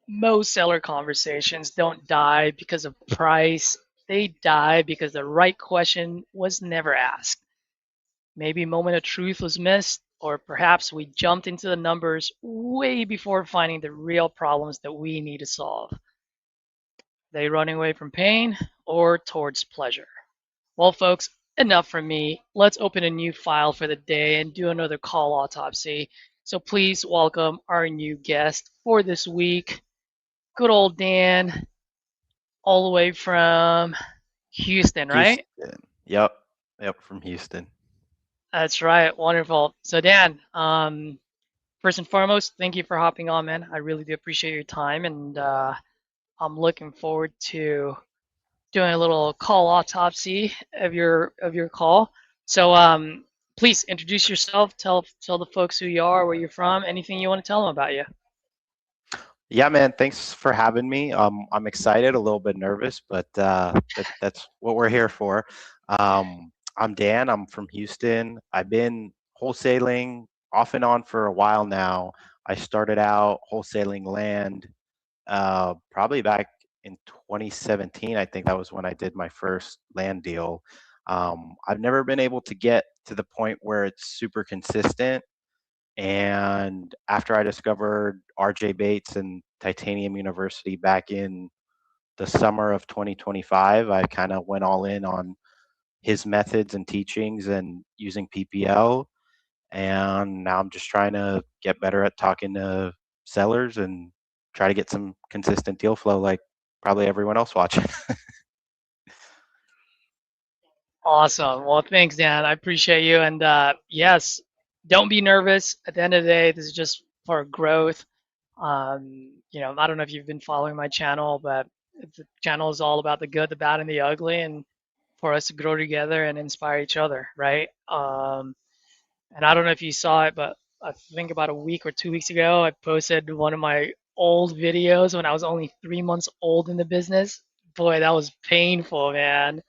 most seller conversations don't die because of price. They die because the right question was never asked. Maybe a moment of truth was missed, or perhaps we jumped into the numbers way before finding the real problems that we need to solve. They running away from pain or towards pleasure? Well, folks, enough from me. Let's open a new file for the day and do another call autopsy. So please welcome our new guest for this week, good old Dan, all the way from Houston, right? Houston. Yep. Yep. From Houston. That's right. Wonderful. So Dan, first and foremost, thank you for hopping on, man. I really do appreciate your time, and I'm looking forward to doing a little call autopsy of your call. So please introduce yourself. Tell the folks who you are, where you're from, anything you want to tell them about you. Yeah, man. Thanks for having me. I'm excited, a little bit nervous, but that's what we're here for. I'm Dan. I'm from Houston. I've been wholesaling off and on for a while now. I started out wholesaling land probably back in 2017. I think that was when I did my first land deal. I've never been able to get to the point where it's super consistent. And after I discovered RJ Bates and Titanium University back in the summer of 2025, I kind of went all in on his methods and teachings and using PPL. And now I'm just trying to get better at talking to sellers and try to get some consistent deal flow like probably everyone else watching. Awesome. Well, thanks, Dan. I appreciate you. And yes, don't be nervous. At the end of the day, this is just for growth. I don't know if you've been following my channel, but the channel is all about the good, the bad, and the ugly, and for us to grow together and inspire each other, right? And I don't know if you saw it, but I think about a week or 2 weeks ago, I posted one of my old videos when I was only 3 months old in the business. Boy, that was painful, man.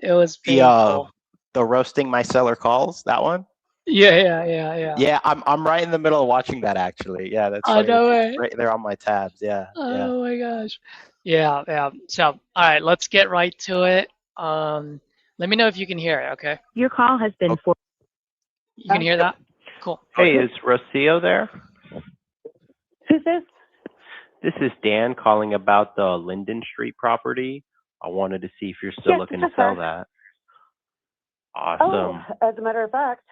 It was the painful. the roasting my seller calls, that one. Yeah. Yeah, I'm right in the middle of watching that actually. Yeah, that's Oh, funny. no It's way. right there on my tabs. Yeah, yeah. Oh my gosh. Yeah. So, all right, let's get right to it. Let me know if you can hear it, okay? Your call has been Okay. for. You can hear Yep. that? Cool. Hey, is Rocio there? Who's this? This is Dan calling about the Linden Street property. I wanted to see if you're still Yes, looking this to is sell her. that. Oh, Awesome. as a matter of fact,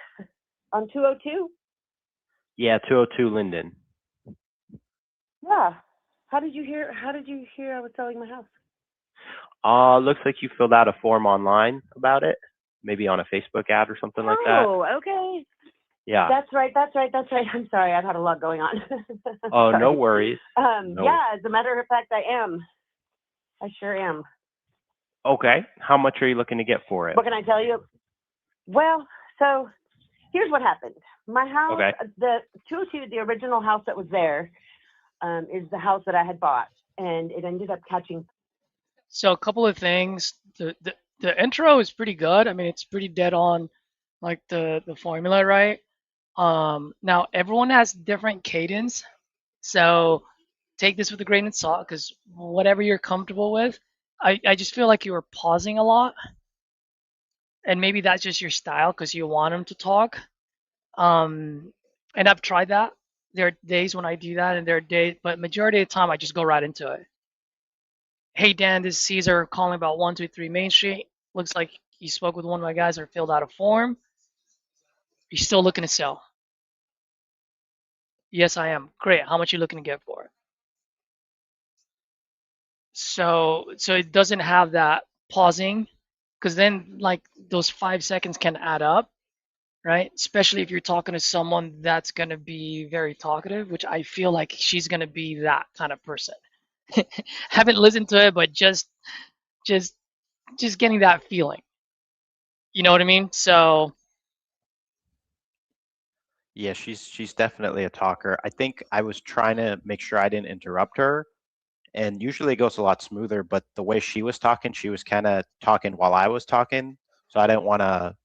on 202. Yeah, 202 Linden. Yeah. How did you hear? How did you hear I was selling my house? Looks like you filled out a form online about it, maybe on a Facebook ad or something like that. Oh, okay. Yeah. That's right. I'm sorry. I've had a lot going on. Oh, no Sorry. worries. No. Yeah, as a matter of fact, I am. I sure am. Okay. How much are you looking to get for it? What can I tell you? Well, so here's what happened. My house, Okay. the 202, the original house that was there, is the house that I had bought, and it ended up catching. So a couple of things. The intro is pretty good. I mean, it's pretty dead on like the formula, right? Now everyone has different cadence, so take this with a grain of salt because whatever you're comfortable with. I just feel like you were pausing a lot, and maybe that's just your style because you want them to talk. And I've tried that. There are days when I do that, and there are days, but majority of the time I just go right into it. Hey Dan, this is Caesar calling about 123 Main Street. Looks like you spoke with one of my guys or filled out a form. You're still looking to sell? Yes, I am. Great. How much are you looking to get for it? So it doesn't have that pausing, because then like those 5 seconds can add up, right? Especially if you're talking to someone that's gonna be very talkative, which I feel like she's gonna be that kind of person. Haven't listened to it, but just just getting that feeling. You know what I mean? So Yeah, she's definitely a talker. I think I was trying to make sure I didn't interrupt her, and usually it goes a lot smoother, but the way she was kind of talking while I was talking, so I didn't want to,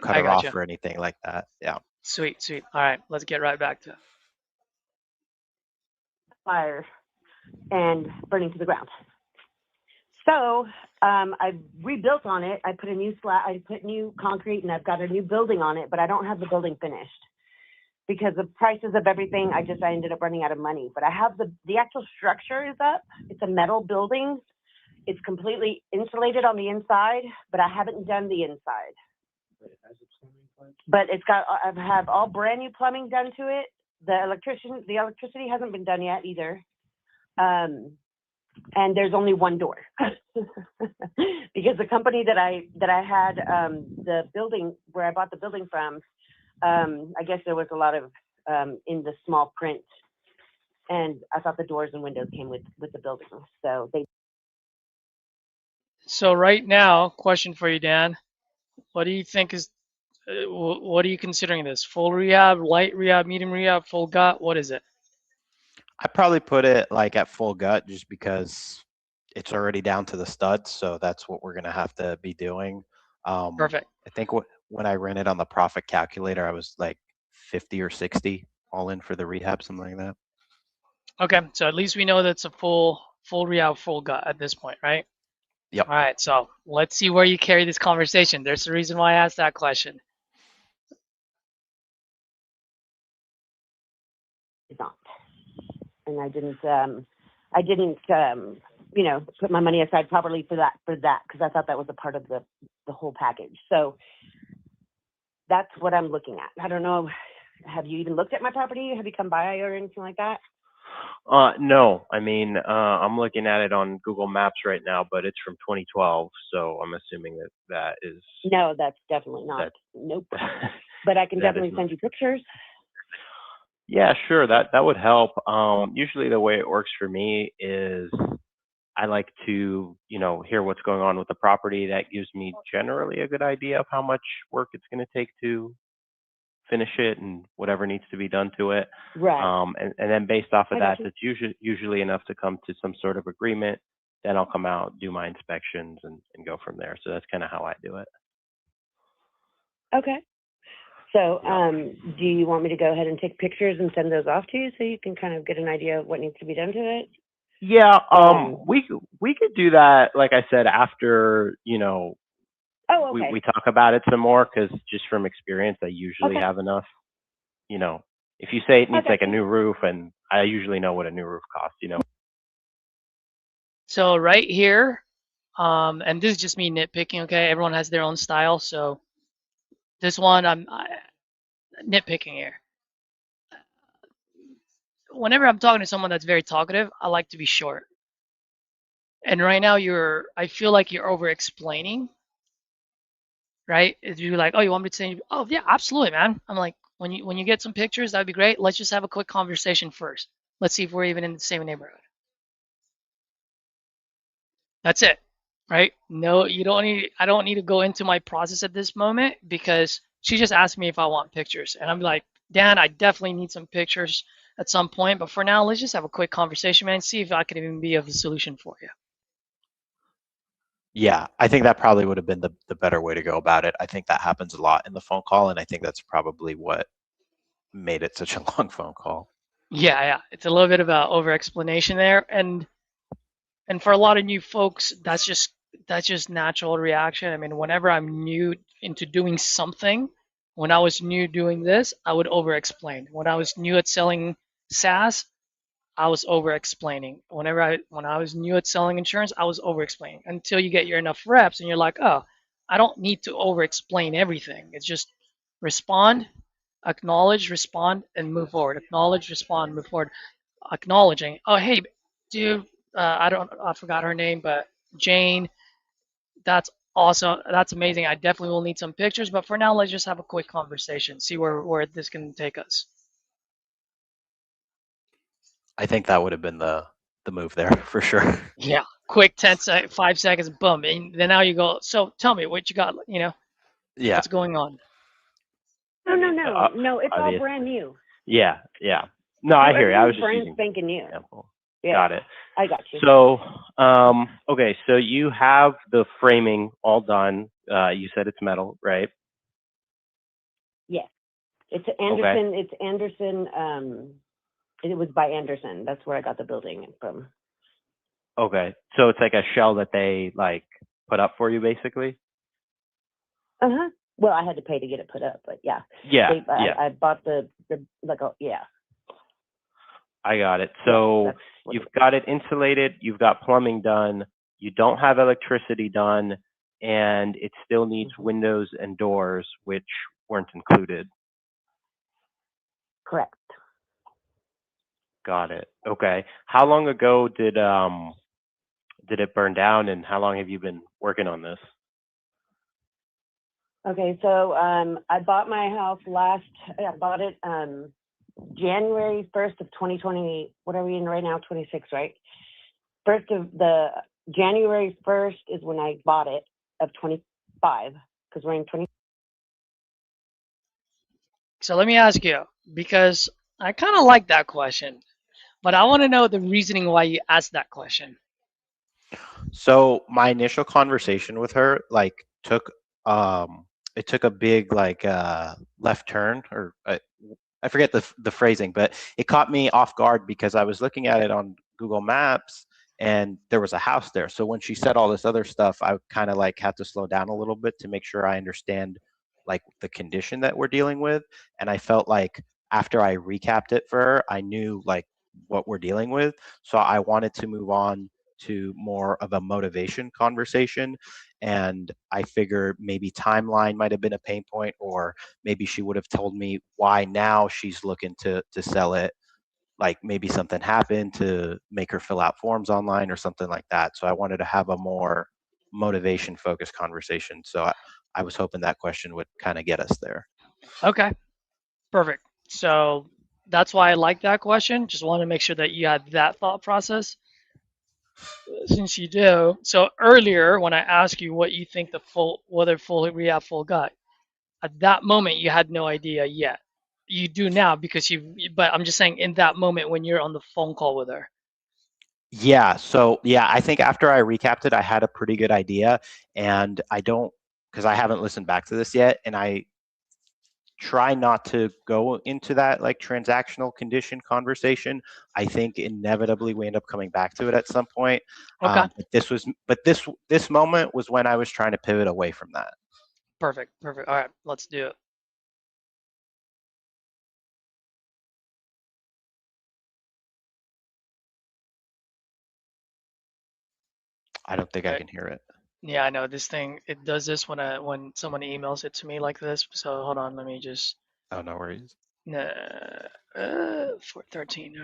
cut I her got off you. or anything like that. Yeah. Sweet. All right, let's get right back to it. Fire. and burning to the ground. So I rebuilt on it. I put a new slab, I put new concrete, and I've got a new building on it, but I don't have the building finished because the prices of everything. I ended up running out of money. But I have the actual structure is up. It's a metal building. It's completely insulated on the inside, but I haven't done the inside. But it's got, I have all brand new plumbing done to it. The electricity hasn't been done yet either. And there's only one door because the company that I had, the building where I bought the building from, I guess there was a lot of, in the small print, and I thought the doors and windows came with the building. So So right now, question for you, Dan. What do you think is, what are you considering this? Full rehab, light rehab, medium rehab, full gut? What is it? I probably put it like at full gut just because it's already down to the studs. So that's what we're going to have to be doing. Perfect. I think when I ran it on the profit calculator, I was like 50 or 60 all in for the rehab, something like that. Okay, so at least we know that's a full rehab, full gut at this point, right? Yep. All right, so let's see where you carry this conversation. There's a reason why I asked that question. not. And I didn't, put my money aside properly for that, because I thought that was a part of the whole package. So that's what I'm looking at. I don't know. Have you even looked at my property? Have you come by or anything like that? No, I mean, I'm looking at it on Google Maps right now, but it's from 2012, so I'm assuming that is. No, that's definitely not. Nope. But I can definitely send you pictures. Yeah, sure. That would help. Usually the way it works for me is I like to, hear what's going on with the property. That gives me generally a good idea of how much work it's going to take to finish it and whatever needs to be done to it. Right. And then based off of that, it's usually enough to come to some sort of agreement. Then I'll come out, do my inspections, and go from there. So that's kind of how I do it. Okay. So do you want me to go ahead and take pictures and send those off to you so you can kind of get an idea of what needs to be done to it? Yeah, we could do that, like I said, after, Oh, okay. we talk about it some more, because just from experience, I usually have enough. If you say it needs like a new roof, and I usually know what a new roof costs, So right here, and this is just me nitpicking, okay? Everyone has their own style, so this one I'm nitpicking here. Whenever I'm talking to someone that's very talkative, I like to be short. And right now I feel like you're over explaining, right? If you're like, oh, you want me to say, oh yeah, absolutely, man. I'm like, when you get some pictures, that'd be great. Let's just have a quick conversation first. Let's see if we're even in the same neighborhood. That's it, right? No, you don't need. I don't need to go into my process at this moment because she just asked me if I want pictures, and I'm like, Dan, I definitely need some pictures at some point, but for now, let's just have a quick conversation, man. See if I can even be of a solution for you. Yeah, I think that probably would have been the better way to go about it. I think that happens a lot in the phone call, and I think that's probably what made it such a long phone call. Yeah, it's a little bit of a over explanation there, and for a lot of new folks, that's just natural reaction. I mean, whenever I'm new into doing something, when I was new doing this, I would over explain. When I was new at selling SaaS, I was over explaining. When I was new at selling insurance, I was over explaining until you get your enough reps and you're like, oh, I don't need to over explain everything. It's just respond, acknowledge, respond, and move forward. Acknowledge, respond, move forward. Acknowledging, oh hey, dude, I forgot her name, but Jane, that's awesome. That's amazing. I definitely will need some pictures, but for now, let's just have a quick conversation, see where this can take us. I think that would have been the move there for sure. Yeah, quick 5 seconds, boom, and then now you go. So tell me what you got. Yeah. What's going on? No, it's all brand new. Yeah. No, I hear you. I was just brand spanking new. Example. Yeah, got it. I got you. So, okay, so you have the framing all done. You said it's metal, right? Yes, it's Anderson. Okay. It's Anderson. It was by Anderson. That's where I got the building from. Okay, so it's like a shell that they like put up for you, basically. Uh-huh. Well, I had to pay to get it put up, but yeah. Yeah, yeah, I bought the like, yeah. I got it. Yeah, So that's what you've got it insulated, you've got plumbing done, you don't have electricity done, and it still needs Mhm. windows and doors, which weren't included. Correct. Got it. Okay. How long ago did it burn down, and how long have you been working on this? Okay, so I bought my house I bought it January 1st of 2020. What are we in right now? 26, right? January 1st is when I bought it of 25, because we're in 20. So let me ask you, because I kind of like that question, but I want to know the reasoning why you asked that question. So my initial conversation with her like took it took a big like left turn, or I forget the phrasing, but it caught me off guard because I was looking at it on Google Maps and there was a house there. So when she said all this other stuff, I kind of like had to slow down a little bit to make sure I understand like the condition that we're dealing with. And I felt like after I recapped it for her, I knew like what we're dealing with. So I wanted to move on to more of a motivation conversation. And I figure maybe timeline might have been a pain point, or maybe she would have told me why now she's looking to sell it. Like maybe something happened to make her fill out forms online or something like that. So I wanted to have a more motivation focused conversation. So I was hoping that question would kind of get us there. Okay, perfect. So that's why I like that question. Just want to make sure that you had that thought process since you do. So earlier when I asked you what you think whether full rehab full gut, at that moment you had no idea yet. You do now because but I'm just saying in that moment when you're on the phone call with her. Yeah. So yeah, I think after I recapped it, I had a pretty good idea, and I don't, because I haven't listened back to this yet, and I try not to go into that like transactional condition conversation. I think inevitably we end up coming back to it at some point. Okay, But this moment was when I was trying to pivot away from that. perfect, perfect. All right, let's do it. I don't think All I right. can hear it. Yeah, I know this thing. It does this when someone emails it to me like this. So hold on, let me just. Oh, no worries. 413.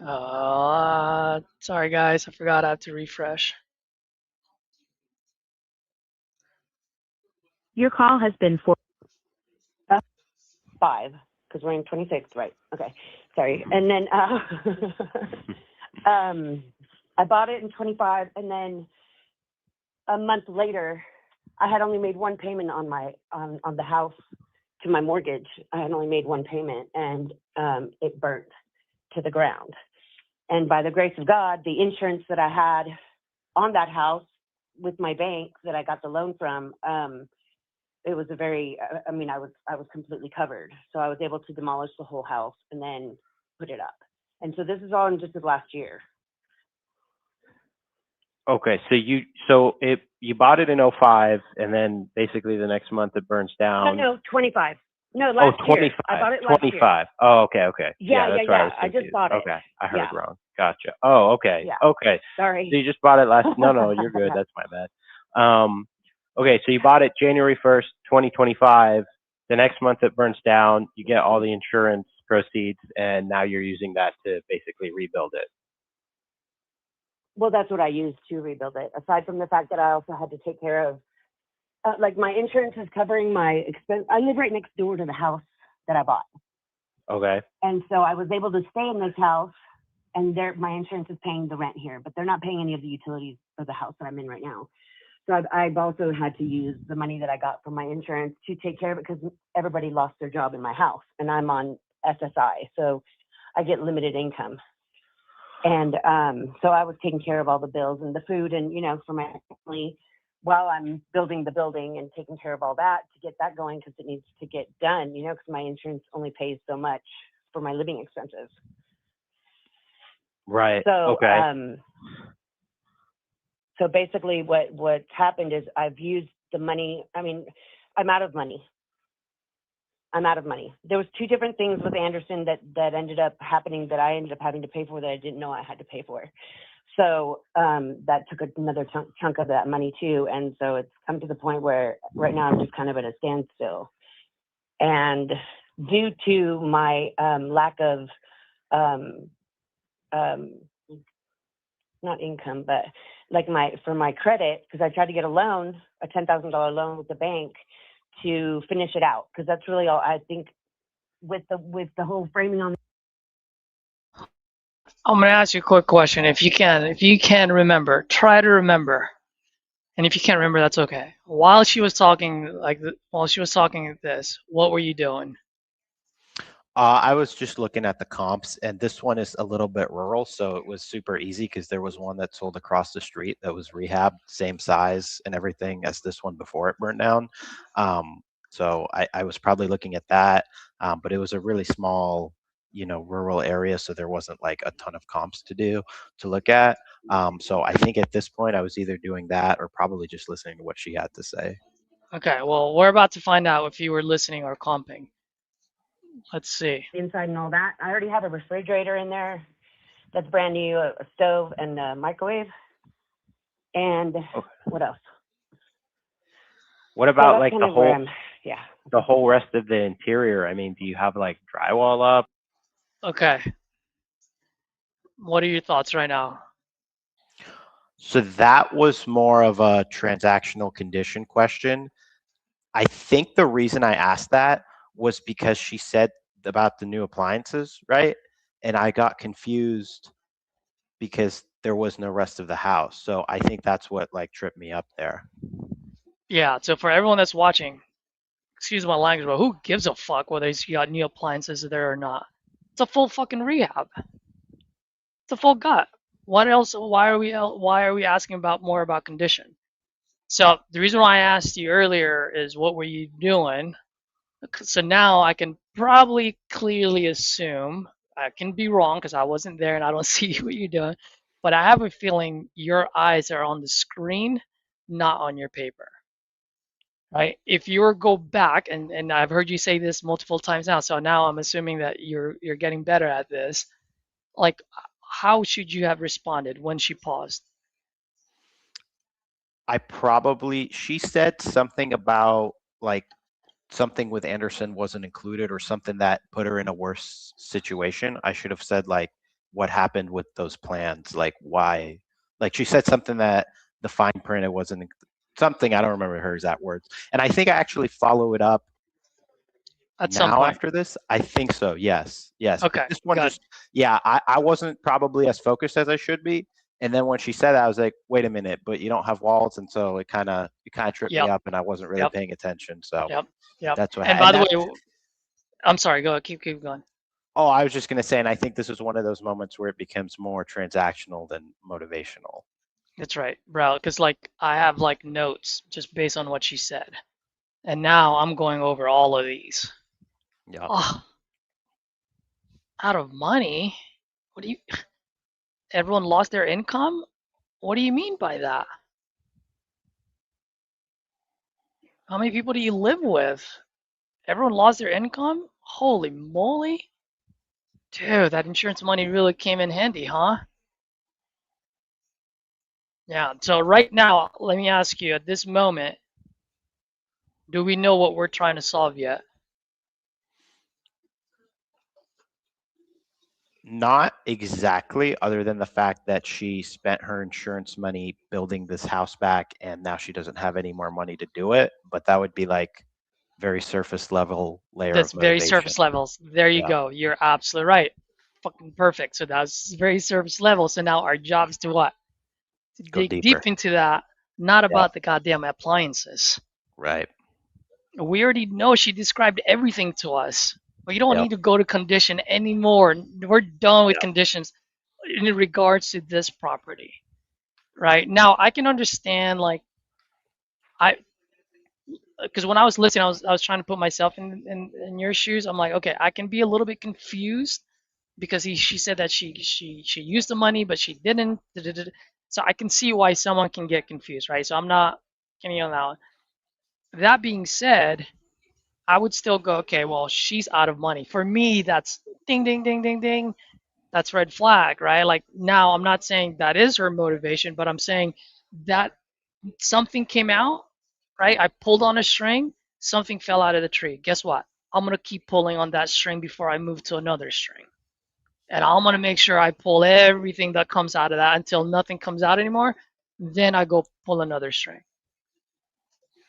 All right. Sorry guys, I forgot I have to refresh. Your call has been for 5, because we're in 26, right? Okay, sorry. And then I bought it in 25, and then a month later, I had only made one payment on the house to my mortgage. I had only made one payment, and it burnt to the ground. And by the grace of God, the insurance that I had on that house with my bank that I got the loan from, it was I was completely covered. So I was able to demolish the whole house and then put it up. And so this is all in just the last year. Okay, so you bought it in '05, and then basically the next month it burns down. No, 25. No, Oh, last year. 25. I bought it last year. 25. Oh, okay. Yeah, that's why I was I just confused. bought it. Okay, I heard Yeah. wrong. Gotcha. Oh, okay. Yeah. Okay. Sorry. So you just bought it last. No, you're good. That's my bad. Okay, so you bought it January 1st, 2025. The next month it burns down. You get all the insurance proceeds, and now you're using that to basically rebuild it. Well, that's what I used to rebuild it. Aside from the fact that I also had to take care of, like, my insurance is covering my expense. I live right next door to the house that I bought. Okay. And so I was able to stay in this house, and my insurance is paying the rent here, but they're not paying any of the utilities for the house that I'm in right now. So I've also had to use the money that I got from my insurance to take care of it, because everybody lost their job in my house, and I'm on SSI, so I get limited income. And so I was taking care of all the bills and the food and, for my family while I'm building the building and taking care of all that to get that going, because it needs to get done, because my insurance only pays so much for my living expenses. Right. So, Okay. so basically what's happened is I've used the money. I mean, I'm out of money. There was two different things with Anderson that ended up happening that I ended up having to pay for that I didn't know I had to pay for. So that took another chunk of that money too. And so it's come to the point where right now I'm just kind of at a standstill. And due to my lack of, not income, but like for my credit, because I tried to get a loan, a $10,000 loan with the bank to finish it out. Because that's really all I think with the whole framing on. I'm gonna ask you a quick question. If you can remember, try to remember. And if you can't remember, that's okay. While she was talking this, what were you doing? I was just looking at the comps, and this one is a little bit rural, so it was super easy because there was one that sold across the street that was rehab, same size and everything as this one before it burnt down. So I was probably looking at that, but it was a really small, rural area, so there wasn't like a ton of comps to look at. So I think at this point I was either doing that or probably just listening to what she had to say. Okay, well, we're about to find out if you were listening or comping. Let's see. Inside and all that. I already have a refrigerator in there that's brand new, a stove and a microwave. And what else? What about So like kind of the whole rest of the interior? I mean, do you have like drywall up? Okay. What are your thoughts right now? So that was more of a transactional condition question. I think the reason I asked that was because she said about the new appliances, right? And I got confused because there was no rest of the house. So I think that's what like tripped me up there. Yeah, so for everyone that's watching, excuse my language, but who gives a fuck whether he's got new appliances there or not? It's a full fucking rehab. It's a full gut. What else? Why are we asking about more about condition? So the reason why I asked you earlier is what were you doing? So now I can probably clearly assume, I can be wrong because I wasn't there and I don't see what you're doing, but I have a feeling your eyes are on the screen, not on your paper. Right? If you were go back, and I've heard you say this multiple times now, so now I'm assuming that you're getting better at this. Like, how should you have responded when she paused? She said something about like something with Anderson wasn't included or something that put her in a worse situation. I should have said like what happened with those plans, like why. Like she said something that the fine print it wasn't something I don't remember her exact words. And I think I actually follow it up At some now point? after this. I think so. Yes. Yes. But Okay, this one good. just yeah, I wasn't probably as focused as I should be. And then when she said that, I was like, wait a minute, but you don't have walls, and so it kind of tripped me Yep, up, and I wasn't really yep, paying attention. So yep, yep. that's what And happened. by And the that's way, I'm sorry. Go ahead, keep going. oh, I was just gonna say, and I think this is one of those moments where it becomes more transactional than motivational. That's right, bro. Because like I have like notes just based on what she said, and now I'm going over all of these. Yeah. Oh, out of money? What do you? Everyone lost their income? What do you mean by that? How many people do you live with? Everyone lost their income? Holy moly. Dude, that insurance money really came in handy, huh? Yeah, so right now, let me ask you at this moment, do we know what we're trying to solve yet? Not exactly, other than the fact that she spent her insurance money building this house back, and now she doesn't have any more money to do it. But that would be like very surface level layer That's of very motivation. surface levels. There you Yeah, go. You're absolutely right. Fucking perfect. So that's very surface level. So now our job is to what? To go dig deeper. deep into that, not Yeah, about the goddamn appliances. right. We already know she described everything to us. We don't Yep. need to go to condition anymore. We're done with Yep. conditions in regards to this property. Right? Now I can understand like I because when I was listening, I was trying to put myself in your shoes. I'm like, okay, I can be a little bit confused because she said that she used the money, but she didn't. So I can see why someone can get confused, right? So I'm not getting on that one. That being said, I would still go, okay, well, she's out of money. For me, that's ding, ding, ding, ding, ding. That's red flag, right? Like now, I'm not saying that is her motivation, but I'm saying that something came out, right? I pulled on a string, something fell out of the tree. Guess what? I'm gonna keep pulling on that string before I move to another string. And I'm gonna make sure I pull everything that comes out of that until nothing comes out anymore. Then I go pull another string.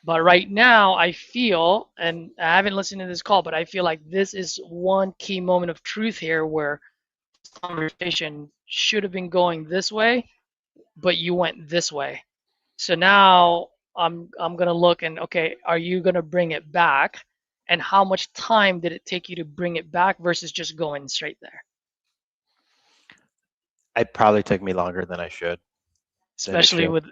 But right now, I feel, and I haven't listened to this call, but I feel like this is one key moment of truth here where this conversation should have been going this way, but you went this way. So now I'm gonna look and okay, are you gonna bring it back? And how much time did it take you to bring it back versus just going straight there? It probably took me longer than I should. Than it Especially should. with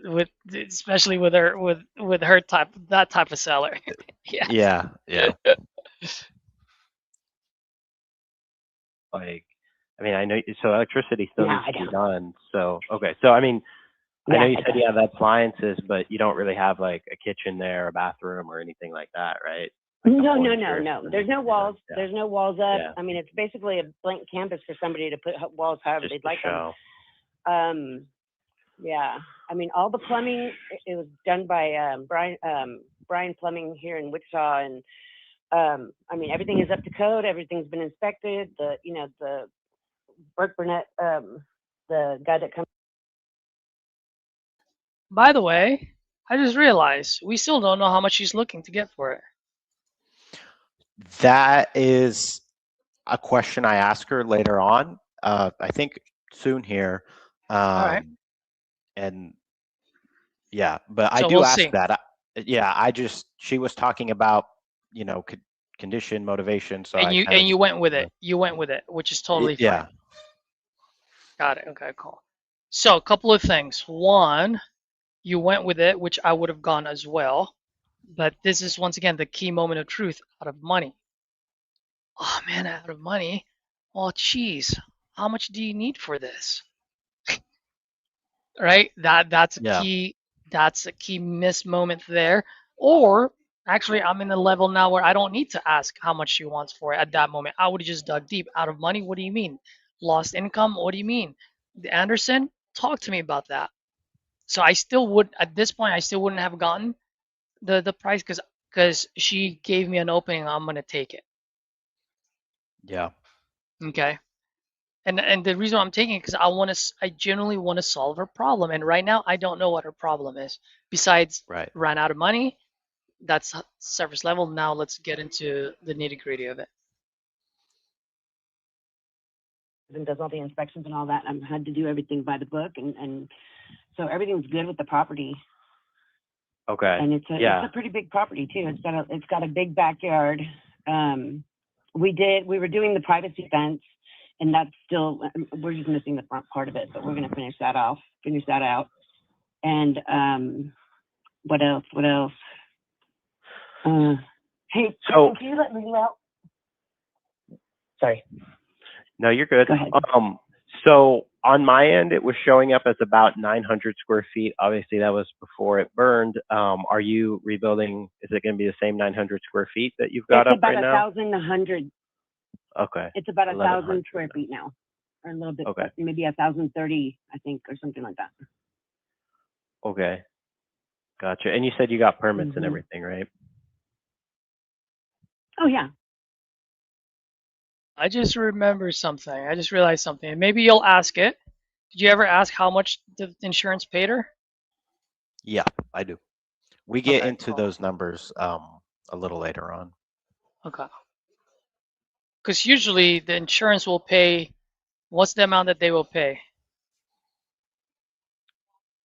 especially with her with her type that type of seller. Yes. Yeah, yeah. Like, I mean, I know, so electricity still No, needs I to be don't. done. So, okay. So, I mean, I know Yeah, you I said don't. you have appliances, but you don't really have like a kitchen there, a bathroom or anything like that, right? Like the No, floor no, is no, yours no. and There's no everything, walls. yeah. There's no walls up. Yeah. I mean, it's basically a blank canvas for somebody to put walls however Just they'd to like them. show. Yeah. I mean, all the plumbing, it was done by Brian Plumbing here in Wichita, and I mean, everything is up to code. Everything's been inspected. The Burke Burnett, the guy that comes. By the way, I just realized we still don't know how much she's looking to get for it. That is a question I ask her later on. I think soon here. All right. And yeah, but I So do we'll ask see. that. She was talking about, condition, motivation. So I kind of And you just, went with it. You went with it, which is totally fine. yeah, Got it. Okay, cool. So a couple of things. One, you went with it, which I would have gone as well. But this is once again the key moment of truth out of money. Oh man, out of money. Well, geez, how much do you need for this? Right? That's a yeah, key miss moment there. Or actually I'm in the level now where I don't need to ask how much she wants for it at that moment. I would have just dug deep. Out of money, what do you mean? Lost income, what do you mean? Anderson, talk to me about that. So I still would at this point I still wouldn't have gotten the price because she gave me an opening, I'm gonna take it. yeah, Okay. And the reason I'm taking it because I genuinely want to solve her problem. And right now I don't know what her problem is. Besides right. ran out of money, that's surface level. Now let's get into the nitty-gritty of it. And does all the inspections and all that. I've had to do everything by the book, and so everything's good with the property. Okay. And it's Yeah. a pretty big property too. It's got a big backyard. We were doing the privacy fence, and that's still, we're just missing the front part of it, but we're gonna finish that out. And what else? Hey, So, can you let me out? Sorry. no, you're good. Go ahead. So on my end, it was showing up as about 900 square feet. Obviously, that was before it burned. Are you rebuilding? Is it going to be the same 900 square feet that you've got It's up about right now? 1,100. Okay. It's about 1,000 1,100. square feet now, or a little bit. Okay. Maybe 1,030, I think, or something like that. Okay. Gotcha. And you said you got permits and Mhm. everything, right? Oh yeah. I just remember something. I just realized something. And maybe you'll ask it. Did you ever ask how much the insurance paid her? Yeah, I do. We get Okay, into cool. those numbers a little later on. Okay. Because usually the insurance will pay, what's the amount that they will pay?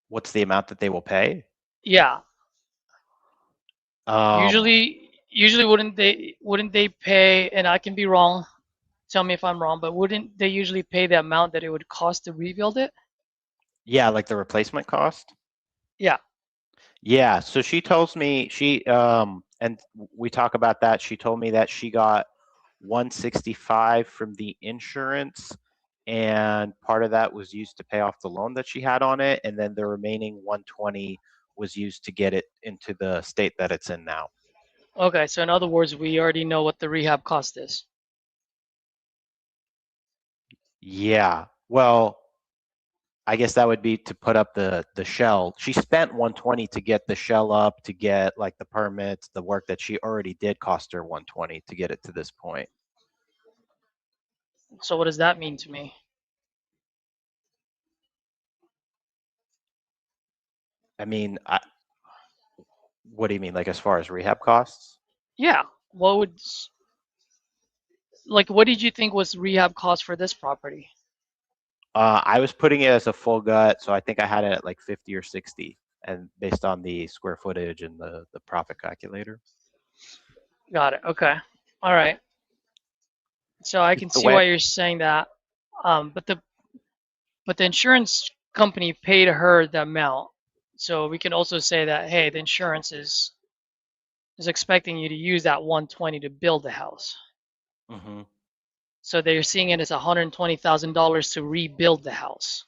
What's the amount that they will pay? Yeah. Um, Usually wouldn't they pay, and I can be wrong, tell me if I'm wrong, but wouldn't they usually pay the amount that it would cost to rebuild it? yeah, like the replacement cost. Yeah. Yeah, so she tells me and we talk about that. She told me that she got 165 from the insurance, and part of that was used to pay off the loan that she had on it, and then the remaining 120 was used to get it into the state that it's in now. Okay, so in other words, we already know what the rehab cost is. Yeah, well, I guess that would be to put up the shell. She spent 120 to get the shell up, to get like the permits, the work that she already did cost her 120 to get it to this point. So what does that mean to me? I mean, what do you mean, like as far as rehab costs? Yeah, what would like what did you think was rehab cost for this property? I was putting it as a full gut, so I think I had it at like 50 or 60, and based on the square footage and the profit calculator. Got it. Okay. All right. So I can The see way, why you're saying that. But the insurance company paid her the amount. So we can also say that, hey, the insurance is expecting you to use that 120 to build the house. Mhm. So they're seeing it as $120,000 to rebuild the house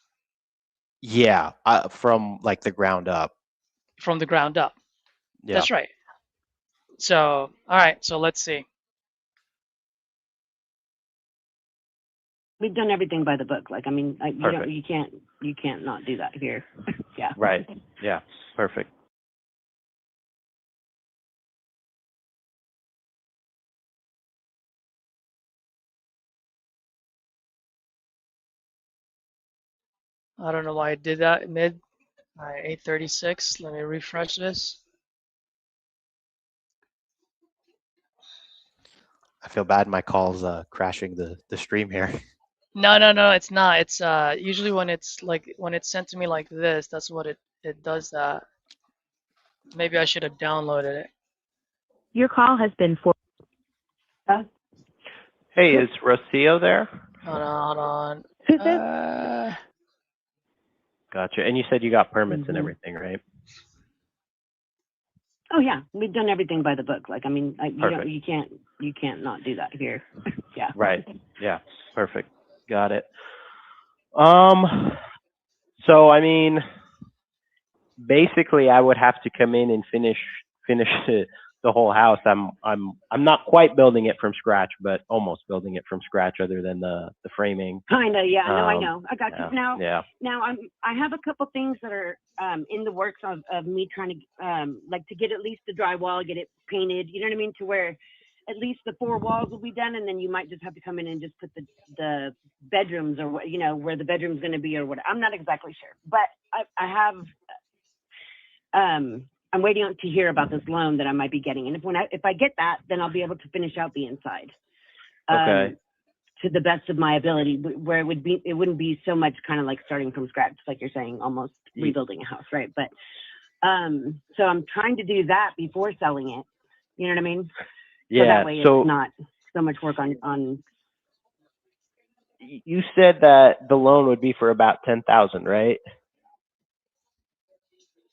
Yeah, from like the ground up. from the ground up. Yeah, That's right. So, all right. So let's see. We've done everything by the book. Like, I mean, Perfect. you can't not do that here. Yeah. Right. Yeah. Perfect. I don't know why I did that mid. All right, 8:36. Let me refresh this. I feel bad. My call's crashing the stream here. No, it's not. It's usually when it's like when it's sent to me like this, that's what it does that. Maybe I should have downloaded it. Your call has been for. Hey, is Rocio there? Hold on. Who's this? Gotcha. And you said you got permits and Mhm. everything, right? Oh yeah, we've done everything by the book. Like, I mean, Perfect. you can't not do that here. Yeah. Right. Yeah. Perfect. Got it. So I mean, basically, I would have to come in and finish the whole house. I'm not quite building it from scratch, but almost building it from scratch, other than the framing. Kinda, yeah. No, I Um, know. I got you. Yeah. Yeah. Now I have a couple things that are in the works of me trying to like to get at least the drywall, get it painted. You know what I mean? To where at least the 4 walls will be done, and then you might just have to come in and just put the bedrooms or what, you know, where the bedroom's going to be or what. I'm not exactly sure, but I have I'm waiting to hear about this loan that I might be getting, and if I get that, then I'll be able to finish out the inside. Okay. To the best of my ability, where it wouldn't be so much kind of like starting from scratch, like you're saying, almost rebuilding a house, right? But so I'm trying to do that before selling it. You know what I mean? Yeah. So that way So it's not so much work on. you said that the loan would be for about 10,000, right?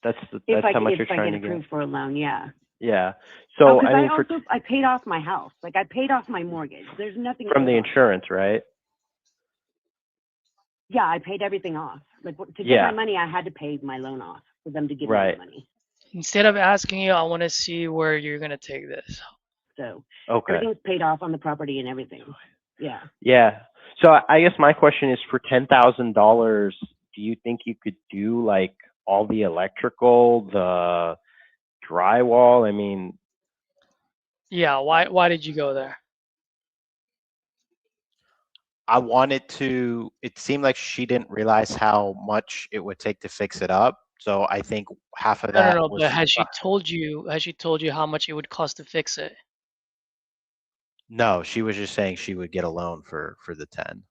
That's how much you're If I trying get to get. approved for a loan, yeah. Yeah. So because I mean, I paid off my house. Like, I paid off my mortgage. There's nothing from the owed on it. insurance, right? Yeah, I paid everything off. Like, to get Yeah. my money, I had to pay my loan off for them to give me Right. the money. Instead of asking you, I want to see where you're gonna take this. So Okay. everything's paid off on the property and everything. Yeah. Yeah. So I guess my question is, for $10,000, do you think you could do like all the electrical, the drywall? I mean, Yeah. Why did you go there? I wanted to. It seemed like she didn't realize how much it would take to fix it up. So I think half of that No. But was. has she told you? Has she told you how much it would cost to fix it? No, she was just saying she would get a loan for the 10,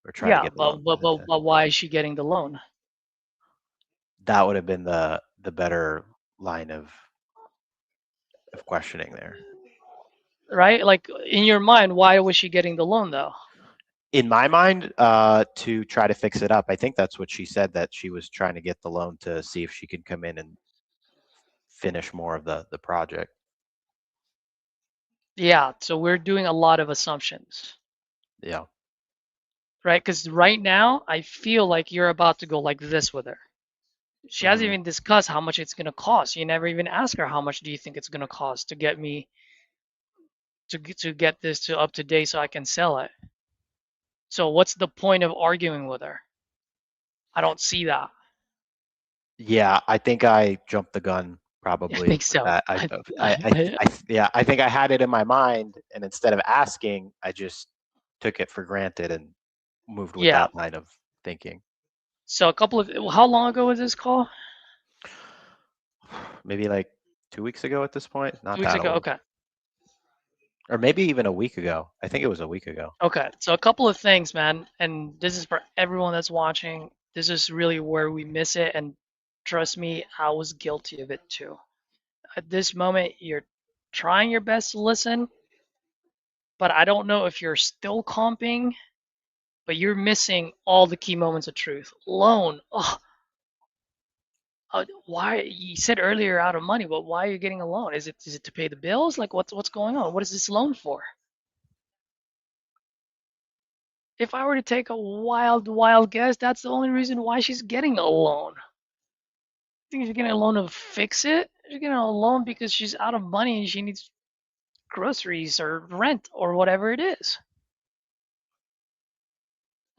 or try to Yeah, get the loan for the 10. but why is she getting the loan? That would have been the better line of questioning there. Right? Like in your mind, why was she getting the loan though? In my mind, to try to fix it up. I think that's what she said, that she was trying to get the loan to see if she could come in and finish more of the project. Yeah, so we're doing a lot of assumptions, Yeah. right? Because right now, I feel like you're about to go like this with her. She hasn't Mhm. even discussed how much it's going to cost. You never even ask her how much do you think it's going to cost to get me to get this to up to date so I can sell it. So what's the point of arguing with her? I don't see that. Yeah, I think I jumped the gun I probably think with so. that. Yeah, I think I had it in my mind, and instead of asking, I just took it for granted and moved with Yeah. that line of thinking. So a couple of how long ago was this call? Maybe like 2 weeks ago at this point, not 2 weeks that ago. old, Okay. or maybe even a week ago. I think it was a week ago. Okay. So a couple of things, man, and this is for everyone that's watching. This is really where we miss it, and trust me, I was guilty of it too. At this moment, you're trying your best to listen, but I don't know if you're still comping, but you're missing all the key moments of truth. Loan. Oh, why? You said earlier you're out of money, but why are you getting a loan? Is it to pay the bills? Like what's going on? What is this loan for? If I were to take a wild guess, that's the only reason why she's getting a loan. Think she's getting a loan to fix it? She's getting a loan because she's out of money and she needs groceries or rent or whatever it is.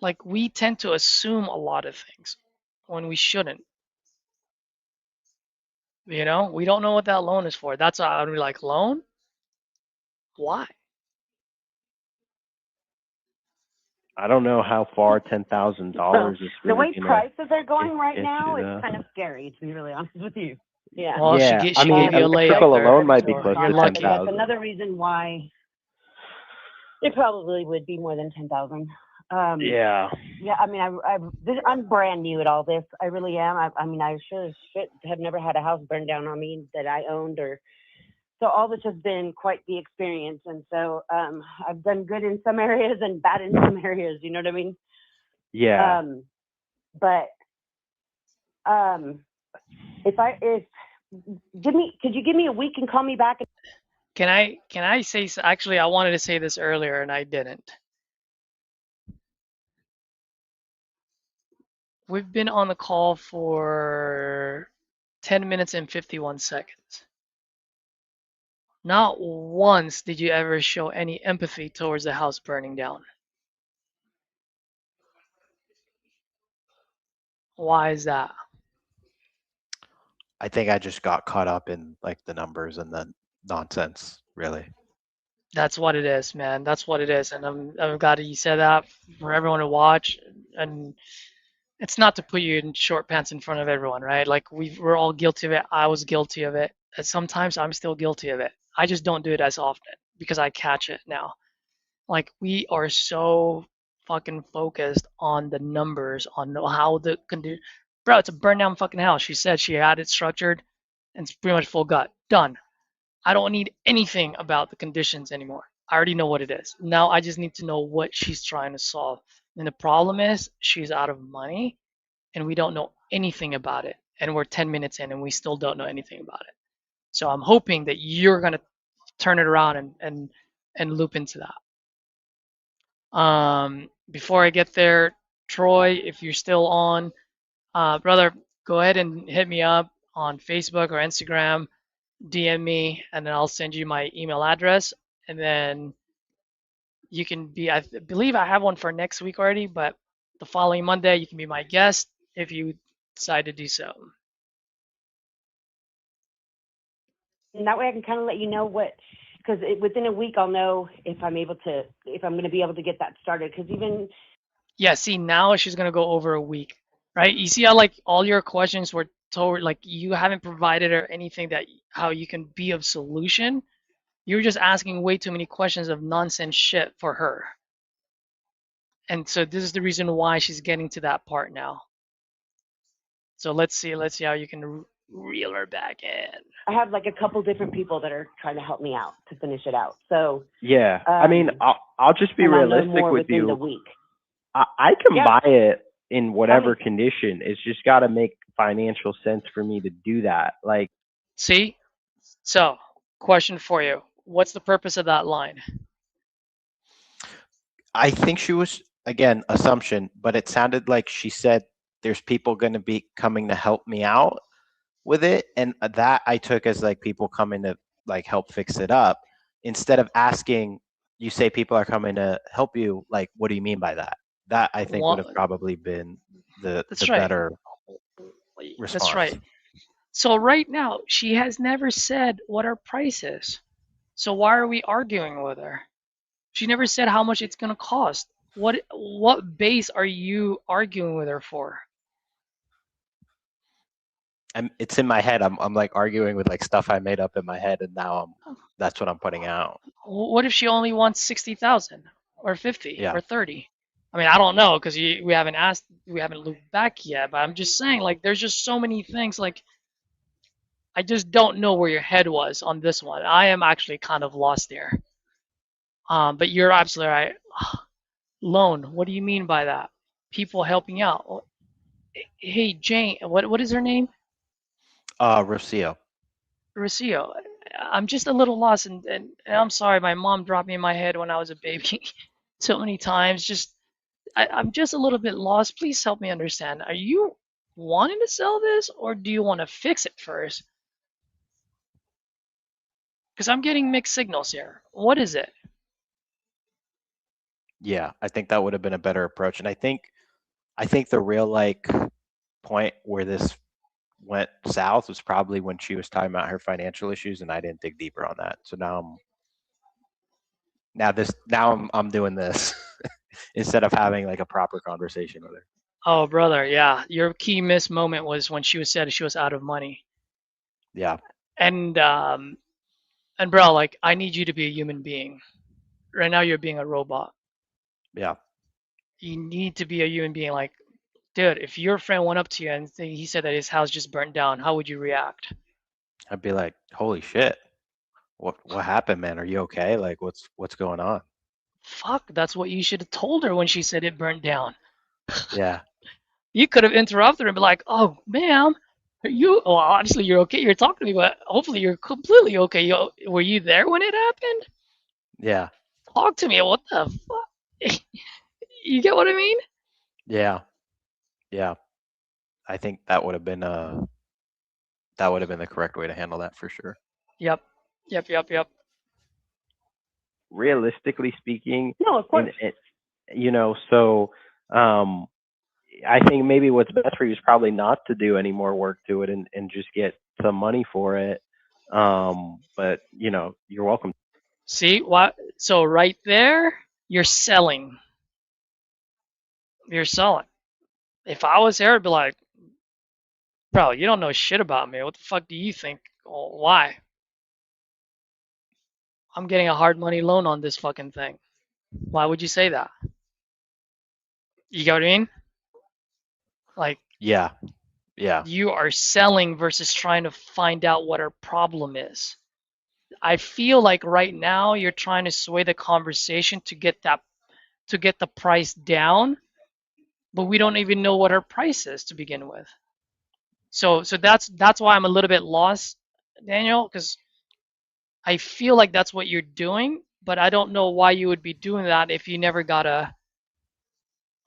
Like we tend to assume a lot of things when we shouldn't. You know, we don't know what that loan is for. That's why I'd be like, loan? Why? I don't know how far $10,000 is The really way gonna prices are going right get now, you it's the. kind of scary, to be really honest with you. Yeah. Well, Yeah, I she mean, gave you a layup electrical there, alone might be It's so close you're to not that, but lucky. that's 10,000. another reason why it probably would be more than 10,000. Yeah. Yeah, I mean, I'm brand new at all this. I really am. I mean, I sure as shit have never had a house burned down on me that I owned, or so all this has been quite the experience. And so I've done good in some areas and bad in some areas. You know what I mean? Yeah. But if could you give me a week and call me back? Can I say actually I wanted to say this earlier and I didn't. We've been on the call for 10 minutes and 51 seconds. Not once did you ever show any empathy towards the house burning down. Why is that? I think I just got caught up in like the numbers and the nonsense, really. That's what it is, man. That's what it is. And I'm glad that you said that for everyone to watch. And it's not to put you in short pants in front of everyone, right? Like we're all guilty of it. I was guilty of it. And sometimes I'm still guilty of it. I just don't do it as often because I catch it now. Like we are so fucking focused on the numbers, on how the condition. Bro, it's a burn down fucking house. She said she had it structured, and it's pretty much full gut. Done. I don't need anything about the conditions anymore. I already know what it is. Now I just need to know what she's trying to solve. And the problem is she's out of money, and we don't know anything about it. And we're 10 minutes in, and we still don't know anything about it. So I'm hoping that you're gonna turn it around and loop into that. Before I get there, Troy, if you're still on, brother, go ahead and hit me up on Facebook or Instagram, DM me, and then I'll send you my email address. And then you can be, I believe I have one for next week already, but the following Monday, you can be my guest if you decide to do so. And that way I can kind of let you know because within a week I'll know if I'm going to be able to get that started. Because even Yeah, see, now she's going to go over a week, right? You see how, like, all your questions were told, like, you haven't provided her anything that how you can be of solution. You're just asking way too many questions of nonsense shit for her. And so this is the reason why she's getting to that part now. So let's see how you can reel her back in. I have like a couple different people that are trying to help me out to finish it out. So Yeah. I mean, I'll just be and I'll know realistic more with within the you. week. I can Yeah. buy it in whatever condition. It's just got to make financial sense for me to do that. Like, See? So, question for you. What's the purpose of that line? I think she was, again, assumption, but it sounded like she said there's people going to be coming to help me out with it. And that I took as like people coming to like help fix it up instead of asking, you say people are coming to help you. Like, what do you mean by that? That I think would have One, probably been the that's right. better That's response. right. So right now, she has never said what her price is. So why are we arguing with her? She never said how much it's gonna cost. What base are you arguing with her for? It's in my head. I'm like arguing with like stuff I made up in my head, and now that's what I'm putting out. What if she only wants 60,000 or 50 Yeah. or 30? I mean, I don't know because we haven't looked back yet. But I'm just saying, like, there's just so many things. Like, I just don't know where your head was on this one. I am actually kind of lost there. But you're absolutely right. Loan. What do you mean by that? People helping out. Hey, Jane. What is her name? Rocio. Rocio. I'm just a little lost, and I'm sorry. My mom dropped me in my head when I was a baby so many times. I'm just a little bit lost. Please help me understand. Are you wanting to sell this, or do you want to fix it first? Because I'm getting mixed signals here. What is it? Yeah, I think that would have been a better approach. And I think the real like point where this went south was probably when she was talking about her financial issues, and I didn't dig deeper on that. So now I'm doing this instead of having like a proper conversation with her. Oh, brother, yeah. Your key miss moment was when she said she was out of money. Yeah. And bro, like, I need you to be a human being. Right now, you're being a robot. Yeah. You need to be a human being. Like, dude, if your friend went up to you and he said that his house just burnt down, how would you react? I'd be like, holy shit. What happened, man? Are you okay? Like what's going on? Fuck, that's what you should have told her when she said it burnt down. Yeah. You could have interrupted her and be like, "Oh, ma'am, are you? Well, obviously you're okay. You're talking to me, but hopefully you're completely okay. Were you there when it happened? Yeah. Talk to me. What the fuck? You get what I mean?" Yeah. Yeah. I think that would have been the correct way to handle that for sure. Yep. Yep. Realistically speaking, No, of course. so I think maybe what's best for you is probably not to do any more work to it and just get some money for it. But you're welcome. See what? So right there, you're selling. You're selling. If I was there, I'd be like, "Bro, you don't know shit about me. What the fuck do you think? Why? I'm getting a hard money loan on this fucking thing. Why would you say that?" You get what I mean? Like, Yeah. Yeah. you are selling versus trying to find out what our problem is. I feel like right now you're trying to sway the conversation to get the price down, but we don't even know what our price is to begin with. So that's why I'm a little bit lost, Daniel, because I feel like that's what you're doing, but I don't know why you would be doing that if you never got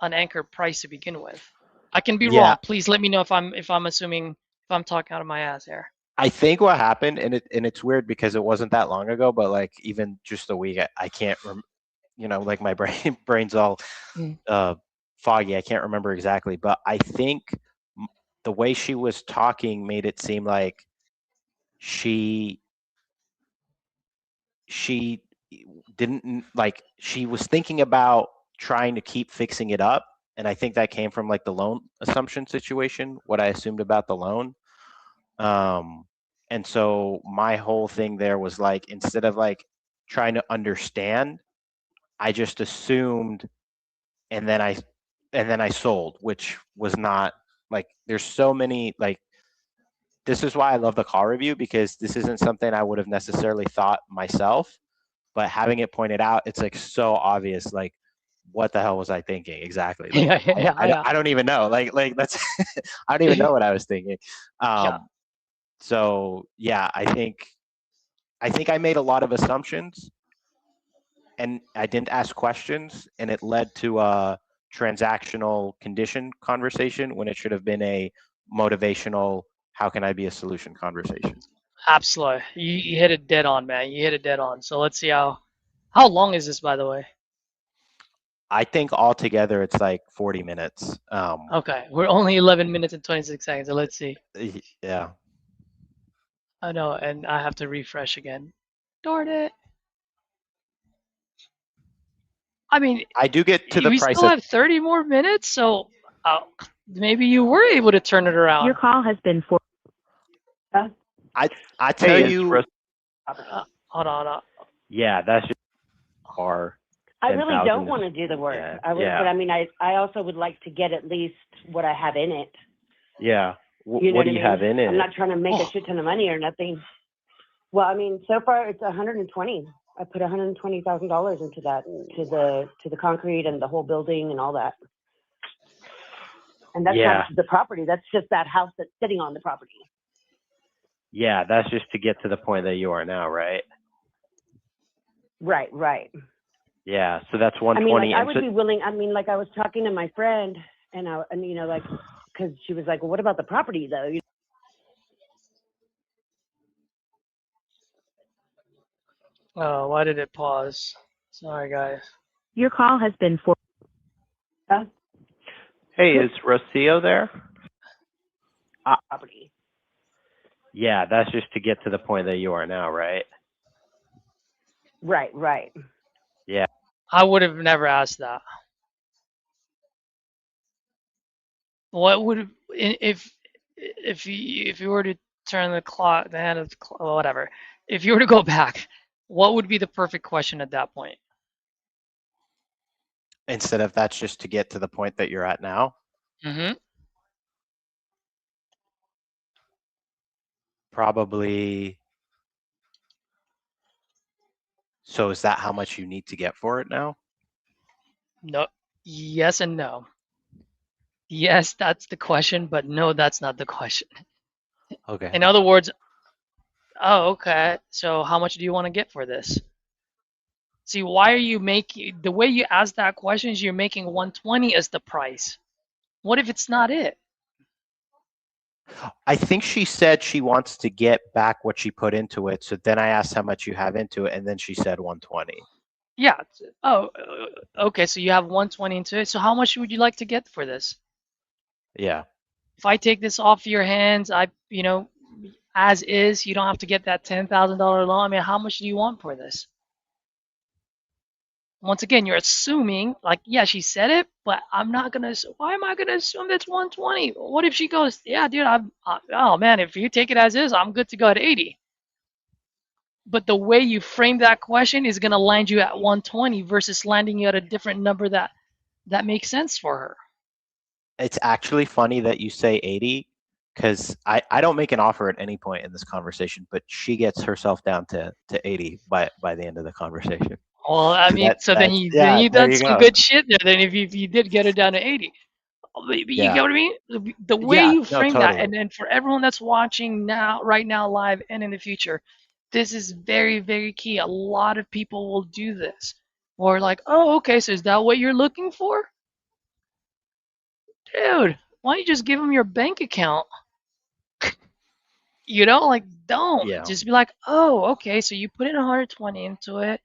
an anchor price to begin with. I can be Yeah. wrong. Please let me know if I'm assuming, if I'm talking out of my ass here. I think what happened, and it's weird because it wasn't that long ago, but like even just a week, I can't like my brain's all foggy. I can't remember exactly, but I think the way she was talking made it seem like she didn't like she was thinking about trying to keep fixing it up, and I think that came from like the loan assumption situation, what I assumed about the loan. And so my whole thing there was like, instead of like trying to understand, I just assumed, and then I sold, which was not like, there's so many like, this is why I love the car review, because this isn't something I would have necessarily thought myself, but having it pointed out, it's like so obvious, like what the hell was I thinking exactly? Like Yeah. I don't even know. Like that's I don't even know what I was thinking. Yeah. So yeah, I think I think I made a lot of assumptions and I didn't ask questions, and it led to a transactional condition conversation when it should have been a motivational, how can I be a solution conversation. Absolutely. You hit it dead on, man. You hit it dead on. So let's see how long is this, by the way? I think altogether it's like 40 minutes. Okay, we're only 11 minutes and 26 seconds. So let's see. Yeah. I know, and I have to refresh again. Darn it. I mean, I do get to the we price still of, have 30 more minutes, so maybe you were able to turn it around. Your call has been for. I tell Hey, you, Hold on. yeah, that's just our. I really 10,000 don't is- want to do the work. yeah, I would, yeah. but I mean, I also would like to get at least what I have in it. Yeah. You know What do I you mean? have in it? I'm not trying to make Oh. a shit ton of money or nothing. Well, I mean, so far it's 120. I put $120,000 into that, to the concrete and the whole building and all that. And that's Yeah. not the property. That's just that house that's sitting on the property. Yeah, that's just to get to the point that you are now, right? Right. Yeah, so that's I mean, 120. like, I and would so- be willing. I mean, like, I was talking to my friend, and you know, like, because she was like, "Well, what about the property, though?" Oh, why did it pause? Sorry, guys. Your call has been for. Hey, is Rocio there? Property. Yeah, that's just to get to the point that you are now, right? Right. Yeah. I would have never asked that. What would if you were to turn the clock, the hand of the clock, whatever. If you were to go back, what would be the perfect question at that point? instead of that's just to get to the point that you're at now, Mm-hmm. probably. So is that how much you need to get for it now? No. Yes and no. Yes, that's the question, but no, that's not the question. Okay. In other words, oh, okay. So how much do you want to get for this? See, why are you making the way you ask that question is you're making 120 as the price. What if it's not it? I think she said she wants to get back what she put into it. So then I asked how much you have into it, and then she said 120. Yeah. Oh, okay. So you have 120 into it. So how much would you like to get for this? Yeah. If I take this off your hands, as is, you don't have to get that $10,000 loan. I mean, how much do you want for this? Once again, you're assuming, like, yeah, she said it, but I'm not gonna. Why am I gonna assume it's 120? What if she goes, yeah, dude, oh man, if you take it as is, I'm good to go at 80. But the way you frame that question is gonna land you at 120 versus landing you at a different number that makes sense for her. It's actually funny that you say 80 because I don't make an offer at any point in this conversation, but she gets herself down to 80 by the end of the conversation. Well, I So mean, so then that's- you yeah, then you've there done you some go. good shit there. Then if you did get it down to 80, but you Yeah. get what I mean? The way Yeah, you no, frame that, totally. and for everyone that's watching now, right now, live and in the future, this is very, very key. A lot of people will do this, or like, oh, okay, so is that what you're looking for, dude? Why don't you just give them your bank account? You know, like, don't Yeah. just be like, oh, okay, so you put in 120 into it.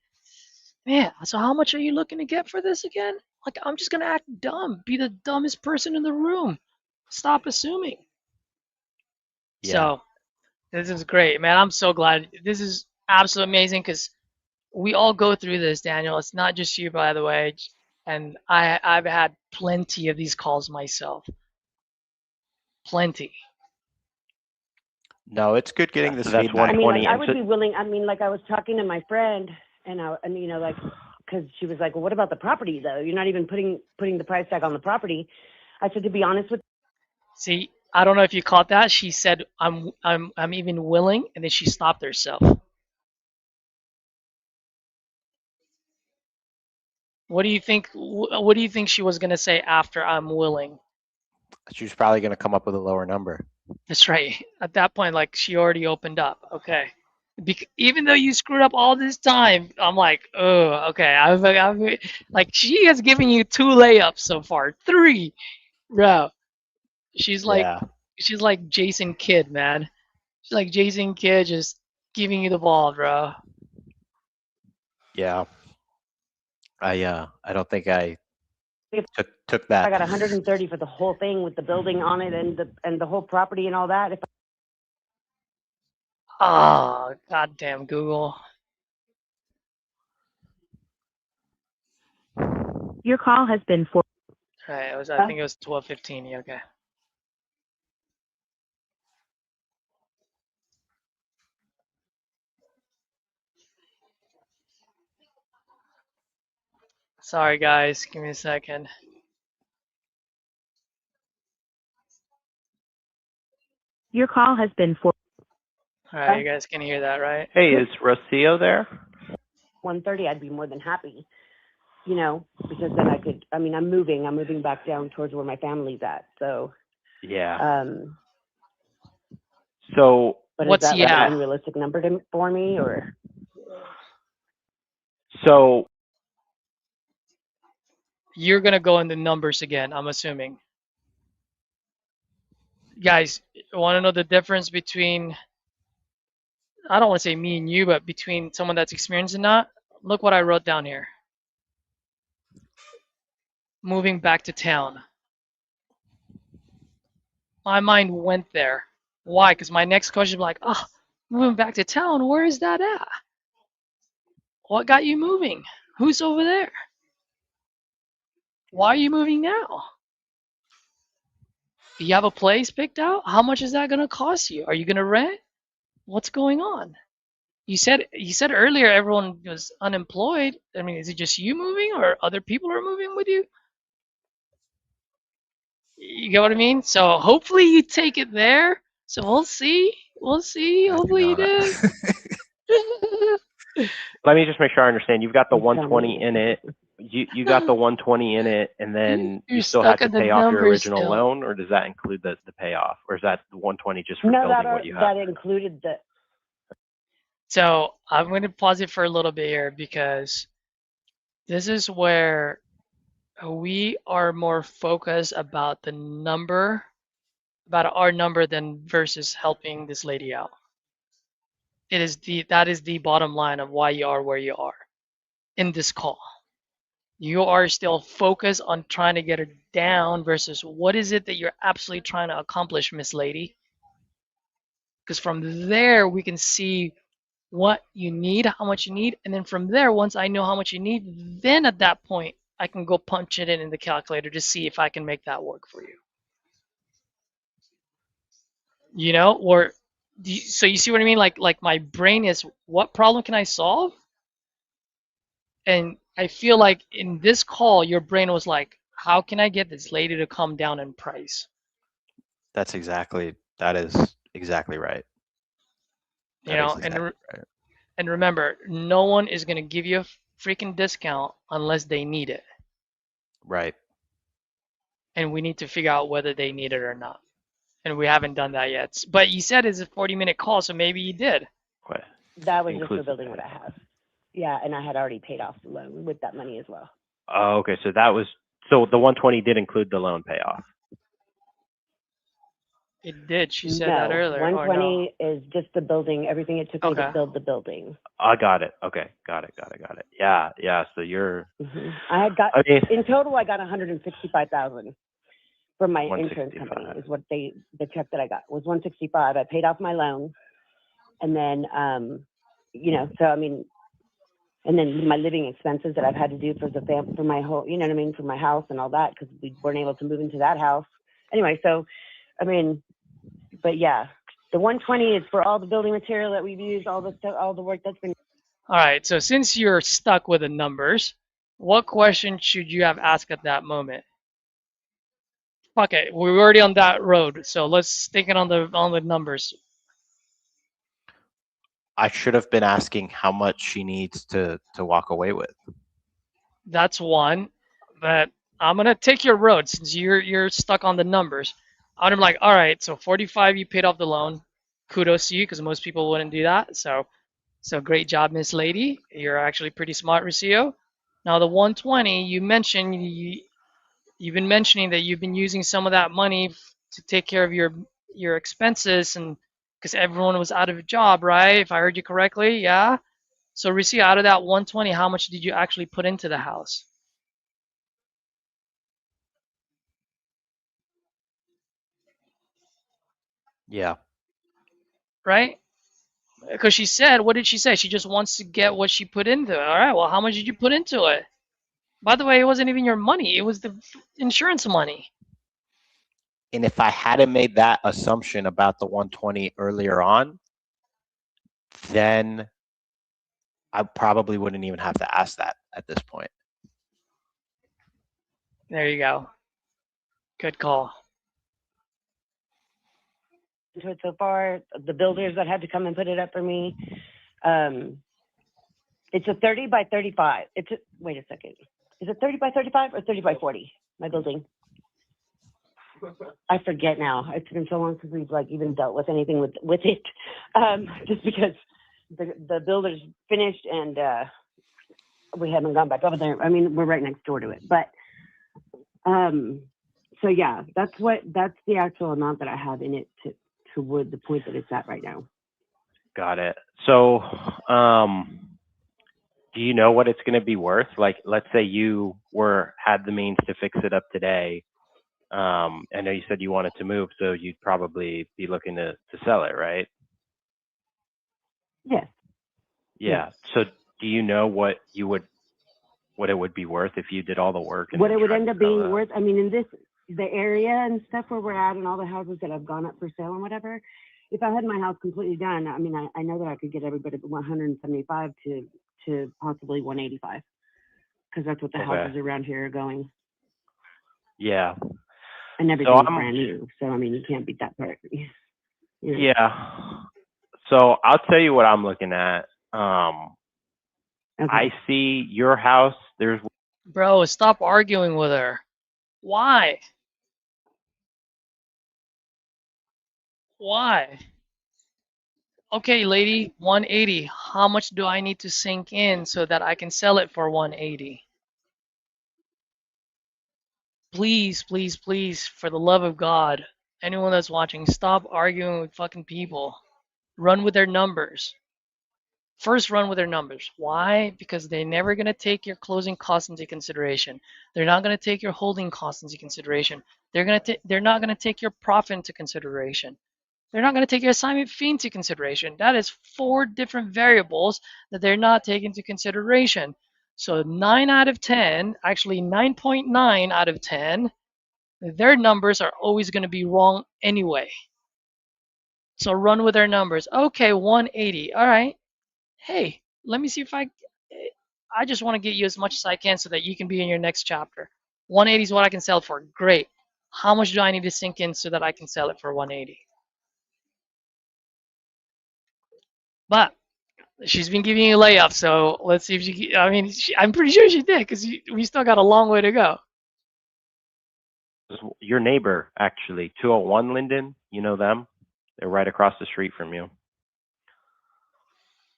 Man, so how much are you looking to get for this again? Like, I'm just gonna act dumb, be the dumbest person in the room. Stop assuming. Yeah. So, this is great, man. I'm so glad. This is absolutely amazing because we all go through this, Daniel. It's not just you, by the way. And I've had plenty of these calls myself. Plenty. No, it's good getting Yeah, this so that's feedback. I mean, like, 120. I and would so- be willing. I mean, like, I was talking to my friend, and you know, like, because she was like, "Well, what about the property, though? You're not even putting the price tag on the property." I said, "To be honest with." See, I don't know if you caught that. She said, I'm even willing," and then she stopped herself. What do you think? What do you think she was gonna say after "I'm willing"? She was probably going to come up with a lower number. That's right. At that point, like she already opened up. Okay. Even though you screwed up all this time, I'm like, oh, okay. I'm like, she has given you 2 layups so far, 3, bro. She's like, Yeah. she's like Jason Kidd, man. She's like Jason Kidd, just giving you the ball, bro. Yeah. I don't think I If took I that. got 130 for the whole thing with the building on it and the whole property and all that. If Oh, goddamn Google. Your call has been for. Right, I think it was 12:15. Yeah, okay. Sorry, guys. Give me a second. Your call has been for. All right, you guys can hear that, right? Hey, is Rocio there? 130, I'd be more than happy, you know, because then I could. I mean, I'm moving back down towards where my family's at. So, Yeah. um, So but What's is that like yeah? an unrealistic number for me, or? so You're gonna go in the numbers again, I'm assuming. Guys, want to know the difference between, I don't want to say me and you, but between someone that's experienced and not? Look what I wrote down here. Moving back to town. My mind went there. Why? Because my next question was like, oh, moving back to town, where is that at? What got you moving? Who's over there? Why are you moving now? Do you have a place picked out? How much is that going to cost you? Are you going to rent? What's going on? You said earlier everyone was unemployed. I mean, is it just you moving or other people are moving with you? You get what I mean? So hopefully you take it there. So we'll see. We'll see. I do Hopefully you not. do. let me just make sure I understand. You've got the You tell 120 me. in it. You got the 120 in it, and then You're you still had stuck to at the pay off your numbers original still. loan, or does that include the payoff, or is that the 120 just for No, building what you have? that included the. So I'm going to pause it for a little bit here because this is where we are more focused about the number, about our number than versus helping this lady out. That is the bottom line of why you are where you are in this call. You are still focused on trying to get her down versus what is it that you're absolutely trying to accomplish, Miss Lady? Because from there we can see what you need, how much you need, and then from there, once I know how much you need, then at that point I can go punch it in the calculator to see if I can make that work for you. You know, or so you see what I mean? Like my brain is, what problem can I solve? And I feel like in this call, your brain was like, how can I get this lady to come down in price? That is exactly right. You That is know, exactly right. and remember, no one is gonna give you a freaking discount unless they need it, Right. and we need to figure out whether they need it or not. And we haven't done that yet. But you said it's a 40-minute call, so maybe you did. What? That was just for Inclusive building what I have. Yeah, and I had already paid off the loan with that money as well. Oh, okay. So the 120 did include the loan payoff. It did. She said that No, earlier. Or no? 120 is just the building, everything it took me Okay. to build the building. I got it. Okay. Got it. Yeah. So I had got, I mean, in total, I got 165,000 from my insurance 165. company is what the check that I got was 165. I paid off my loan. And then, you know, so I mean, and then my living expenses that I've had to do for my whole, you know what I mean, for my house and all that, because we weren't able to move into that house. Anyway, so, I mean, but yeah, the 120 is for all the building material that we've used, all the stuff, all the work that's been. All right. So since you're stuck with the numbers, what question should you have asked at that moment? Okay, we're already on that road, so let's think it on the numbers. I should have been asking how much she needs to walk away with. That's one, but I'm gonna take your road since you're stuck on the numbers. I'm like, all right, so 45 you paid off the loan. Kudos to you because most people wouldn't do that. So So great job, Miss Lady. You're actually pretty smart, Rocio. Now the 120, you mentioned you've been mentioning that you've been using some of that money to take care of your expenses, and because everyone was out of a job, right? If I heard you correctly, yeah. So Rocio, out of that 120, how much did you actually put into the house? Yeah. Right? Because she said, what did she say? She just wants to get what she put into it. All right, well, how much did you put into it? By the way, it wasn't even your money, it was the insurance money. And if I hadn't made that assumption about the 120 earlier on, then I probably wouldn't even have to ask that at this point. There you go. Good call. To it so far, the builders that had to come and put it up for me. It's a 30 by 35. Wait a second. Is it 30 by 35 or 30 by 40? My building. I forget now. It's been so long since we've like even dealt with anything with it. Just because the builder's finished and we haven't gone back over there. I mean, we're right next door to it, but so yeah, that's the actual amount that I have in it toward the point that it's at right now. Got it. So, do you know what it's going to be worth? Like, let's say you had the means to fix it up today. I know you said you wanted to move, so you'd probably be looking to sell it, right? Yes. Yeah. Yes. So, do you know what it would be worth if you did all the work? And what then it would tried end to up sell being it? worth? I mean, in the area and stuff where we're at, and all the houses that have gone up for sale and whatever. If I had my house completely done, I mean, I know that I could get everybody 175 to possibly 185, because that's what the Okay. houses around here are going, Yeah. and everything's brand new. So I mean, you can't beat that part. You know. Yeah. So I'll tell you what I'm looking at. Okay. I see your house. There's Bro, stop arguing with her. Why? Why? Okay, lady, 180. How much do I need to sink in so that I can sell it for 180? Please, please, please, for the love of God, anyone that's watching, stop arguing with fucking people. Run with their numbers. First, run with their numbers. Why? Because they're never going to take your closing costs into consideration. They're not going to take your holding costs into consideration. They're not going to take your profit into consideration. They're not going to take your assignment fee into consideration. That is 4 different variables that they're not taking into consideration. So 9 out of 10, actually 9.9 out of 10, their numbers are always going to be wrong anyway. So run with their numbers. Okay, 180. All right. Hey, let me see if I just want to get you as much as I can so that you can be in your next chapter. 180 is what I can sell for. Great. How much do I need to sink in so that I can sell it for 180? But she's been giving you layoffs, so let's see if she. I mean, I'm pretty sure she did because we still got a long way to go. your neighbor, actually, 201 Linden. You know them? They're right across the street from you.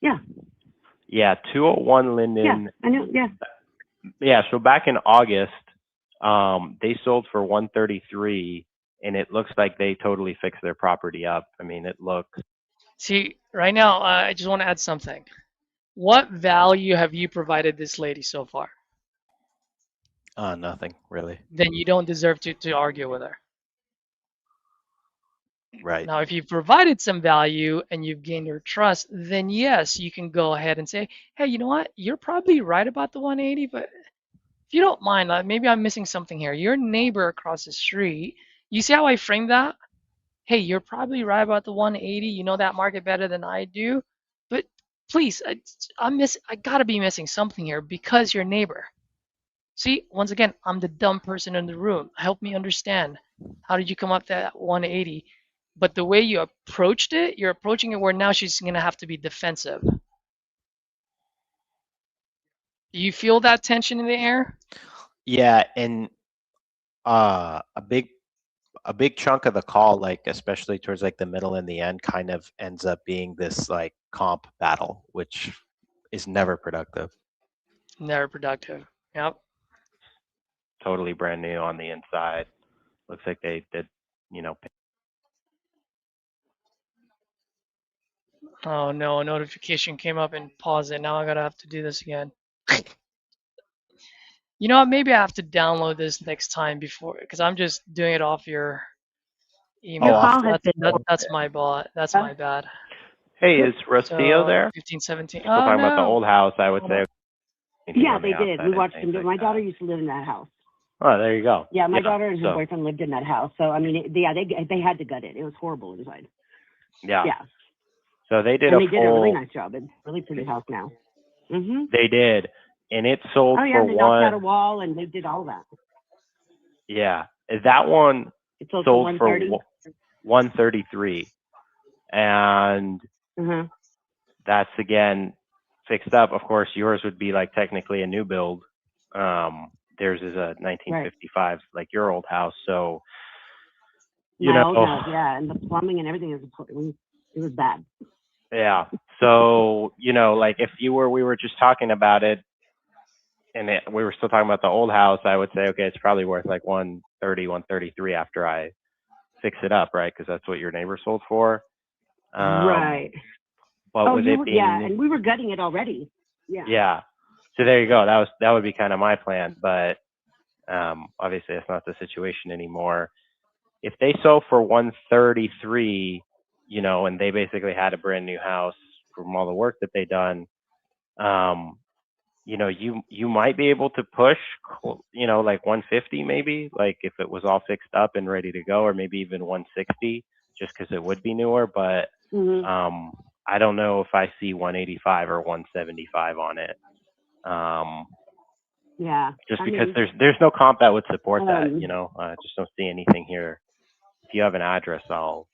Yeah. Yeah, 201 Yeah. Linden. I know. Yeah. Yeah, so back in August, they sold for 133, and it looks like they totally fixed their property up. I mean, it looks. See, right now, I just want to add something. What value have you provided this lady so far? Nothing really. Then you don't deserve to argue with her. Right. Now, if you've provided some value and you've gained her trust, then yes, you can go ahead and say, hey, you know what? You're probably right about the 180, but if you don't mind, maybe I'm missing something here. Your neighbor across the street, you see how I framed that? Hey, you're probably right about the 180. You know that market better than I do, but please, I gotta be missing something here because your neighbor. See, once again, I'm the dumb person in the room. Help me understand. How did you come up to that 180? But the way you approached it, you're approaching it where now she's gonna have to be defensive. You feel that tension in the air? Yeah, and a big a big chunk of the call, like especially towards like the middle and the end, kind of ends up being this like comp battle, which is never productive. Never productive. Yep. Totally brand new on the inside. Looks like they did, Oh no, a notification came up and paused it. Now I gotta have to do this again. You know what? Maybe I have to download this next time before, because I'm just doing it off your Your email. call has That's been that's my bot. That's my bad. Hey, is Rocio So there? 15, 17. Still Oh talking about the no. old house, I would Hold say. on. Yeah, they did. We watched them do it. My daughter used to live in that house. Oh, there you go. Yeah, my daughter and her so, boyfriend lived in that house. So I mean, they had to gut it. It was horrible inside. Yeah. Yeah, So they did and a they did a really full. nice job. It's a really pretty house now. Mhm. They did, and it sold Oh yeah, for and they knocked out a one. wall and they did all that. Yeah, that one It sold sold for for 130. 133, and Uh-huh. that's again fixed up. Of course, yours would be like technically a new build. Theirs is a 1955, like your old house. So My old house, yeah, and the plumbing and everything it was bad. yeah. So like if we were just talking about it, and we were still talking about the old house, I would say, okay, it's probably worth like 130, 133 after I fix it up, right? Because that's what your neighbor sold for. Right. But with it being and we were gutting it already. Yeah. Yeah. So there you go. That would be kind of my plan, but obviously that's not the situation anymore. If they sold for 133, and they basically had a brand new house from all the work that they done, you might be able to push, like 150 maybe, like if it was all fixed up and ready to go, or maybe even 160, just because it would be newer. But Mhm. I don't know if I see 185 or 175 on it. Yeah. Just because there's no comp that would support that, I just don't see anything here. If you have an address, I'll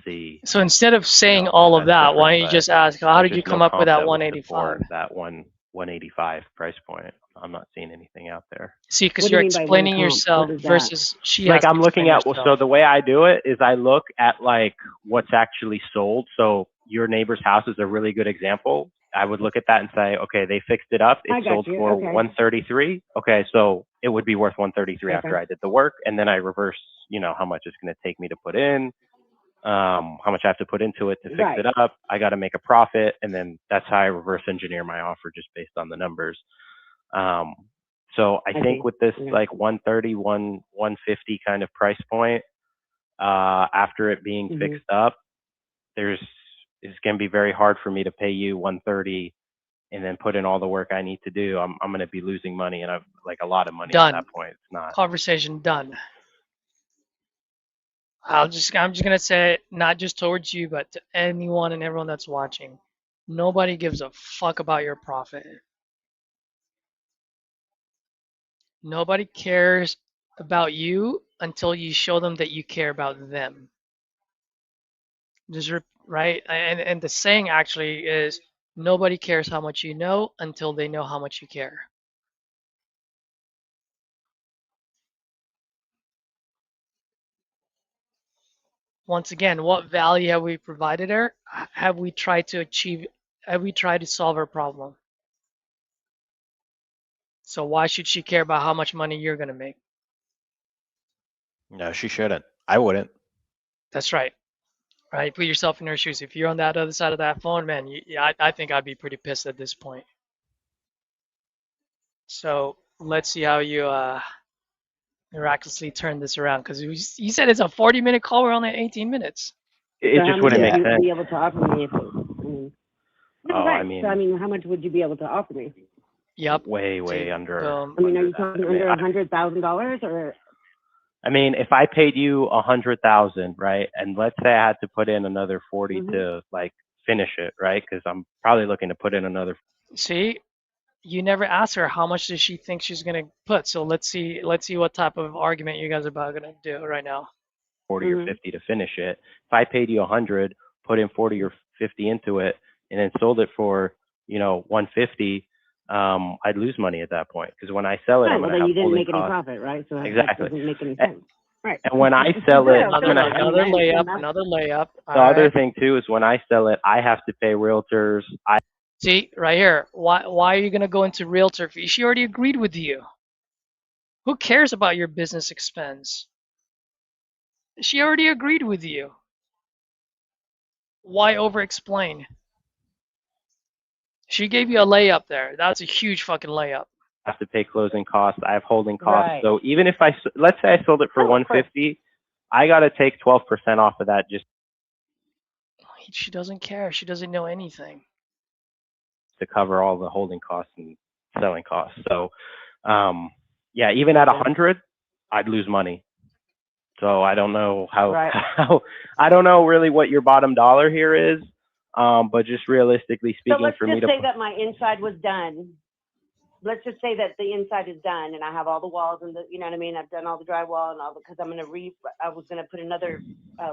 see. So instead of saying if all of that's that, why different, don't you but just ask, how there's did you just no come up with comp that that would 185? support that 185 price point. I'm not seeing anything out there. See, because What do you're you mean by one explaining comp? yourself What is that? versus she Like has to I'm looking explain at, so herself. the way I do it is I look at like what's actually sold. So your neighbor's house is a really good example. I would look at that and say, okay, they fixed it up. I It got sold you. for Okay. 133. Okay, so it would be worth 133 Okay. after I did the work, and then I reverse, how much it's going to take me to put in, how much I have to put into it to fix Right. it up. I got to make a profit, and then that's how I reverse engineer my offer just based on the numbers. So I think see. with this Yeah. like 130, 150 kind of price point, after it being Mhm. fixed up, it's going to be very hard for me to pay you 130 and then put in all the work I need to do. I'm going to be losing money, and I've like a lot of money at Done. that point. It's not. Conversation done. I'm just gonna say it, not just towards you, but to anyone and everyone that's watching. Nobody gives a fuck about your profit. Nobody cares about you until you show them that you care about them. Just right, and the saying actually is nobody cares how much you know until they know how much you care. Once again, what value have we provided her? Have we tried to achieve? Have we tried to solve her problem? So why should she care about how much money you're gonna make? No, she shouldn't. I wouldn't. That's right. Right? Put yourself in her shoes. If you're on that other side of that phone, man, I think I'd be pretty pissed at this point. So let's see how you miraculously turn this around. Because you said it's a 40-minute call. We're only at 18 minutes. It So just wouldn't make how much would sense. you be able to offer me if it, no, Oh, right. I mean, So how much would you be able to offer me? Yep. way See, under. boom. I mean, are under you that. talking under $100,000 or? I mean, if I paid you 100,000, right, and let's say I had to put in another 40 Mhm. to like finish it, right? Because I'm probably looking to put in another. See, you never asked her how much does she think she's gonna put. So let's see what type of argument you guys are about gonna do right now. 40 or 50 to finish it. If I paid you 100, put in 40 or 50 into it, and then sold it for 150, I'd lose money at that point because when I sell it, Right, I'm well, going then to you have didn't holding make any costs. profit, right? So that Exactly. doesn't make any sense. Right. And when I sell it, Another, when I, another I layup, understand that. another layup. the All other right. thing too is when I sell it, I have to pay realtors. See, right here. Why are you gonna go into realtor fee? She already agreed with you. Who cares about your business expense? She already agreed with you. Why over-explain? She gave you a layup there. That's a huge fucking layup. have to pay closing costs. I have holding costs. Right. So even if let's say I sold it for Oh, of course. 150, I got to take 12% off of that just She doesn't care. She doesn't know anything. to cover all the holding costs and selling costs. So, yeah, even at 100, I'd lose money. So I don't know Right. how I don't know really what your bottom dollar here is. But just realistically So speaking, let's for me just to say that my inside was done. Let's just say that the inside is done and I have all the walls and the, you know what I mean? I've done all the drywall and all because I was going to put another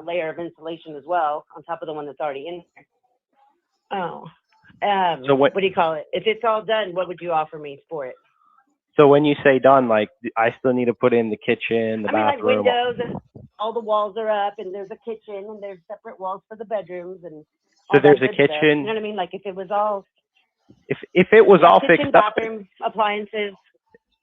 layer of insulation as well on top of the one that's already in there. Oh, So what do you call it? If it's all done, what would you offer me for it? So when you say done, like I still need to put in the kitchen, the I mean, like bathroom. windows and all the walls are up and there's a kitchen and there's separate walls for the bedrooms and So all there's that a good stuff. kitchen. You know what I mean? Like if it was all If it was all kitchen, fixed up, bathroom, appliances,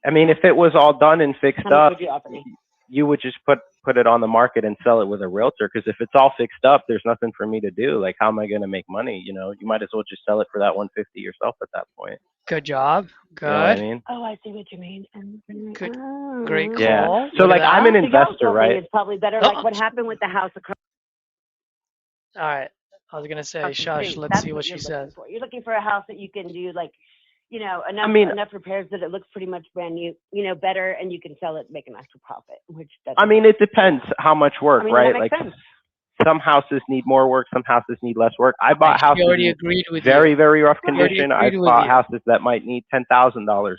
I mean, if it was all done and fixed how much up, would you offer me? you would just put it on the market and sell it with a realtor. Because if it's all fixed up, there's nothing for me to do. Like, how am I going to make money? You know, you might as well just sell it for that 150 yourself at that point. Good job. Good. You know what I mean? Oh, I see what you mean. Good. Great call. Yeah. So Look like, at I'm an that. So y'all investor, told me right? it's probably better. Like what happened with the house across All right. I was gonna say, the shush. street. Let's That's see what you're she looking says. for. You're looking for a house that you can do like, you know, enough mean- enough repairs that it looks pretty much brand new, you know, better, and you can sell it, make an extra profit. Which that's I mean, it depends how much work, I mean, right? that Like, makes sense. some houses need more work, some houses need less work. I bought She houses already in agreed with very, you. very rough She already condition. agreed I've with bought you. houses that might need $10,000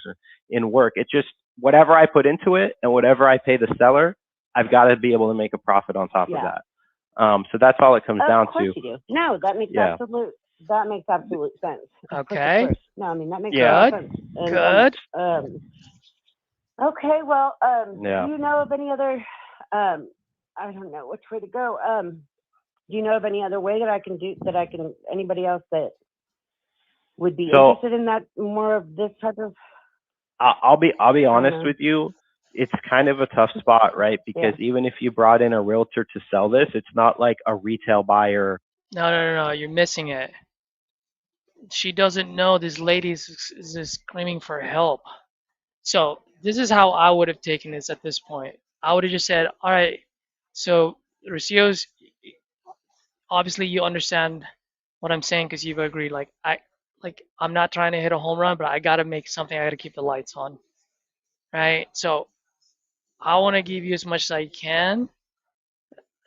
in work. It just, whatever I put into it and whatever I pay the seller, I've got to be able to make a profit on top of Yeah. that. So that's all it comes down Of course to. you do. No, that makes Yeah. absolute sense. Of course, Okay. of course. No, I mean that makes Yeah. a lot of sense. And, Good. Okay, well, Yeah. do you know of any other? I don't know which way to go. Do you know of any other way that I can do that? Anybody else that would be So- interested in that more of this type of? I'll be honest know. with you. It's kind of a tough spot, right? Because even if you brought in a realtor to sell this, it's not like a retail buyer. No. You're missing it. She doesn't know this lady is screaming for help. So this is how I would have taken this at this point. I would have just said, all right, so Ricio's, obviously you understand what I'm saying because you've agreed. I'm not trying to hit a home run, but I gotta make something. I gotta keep the lights on, right? So I want to give you as much as I can.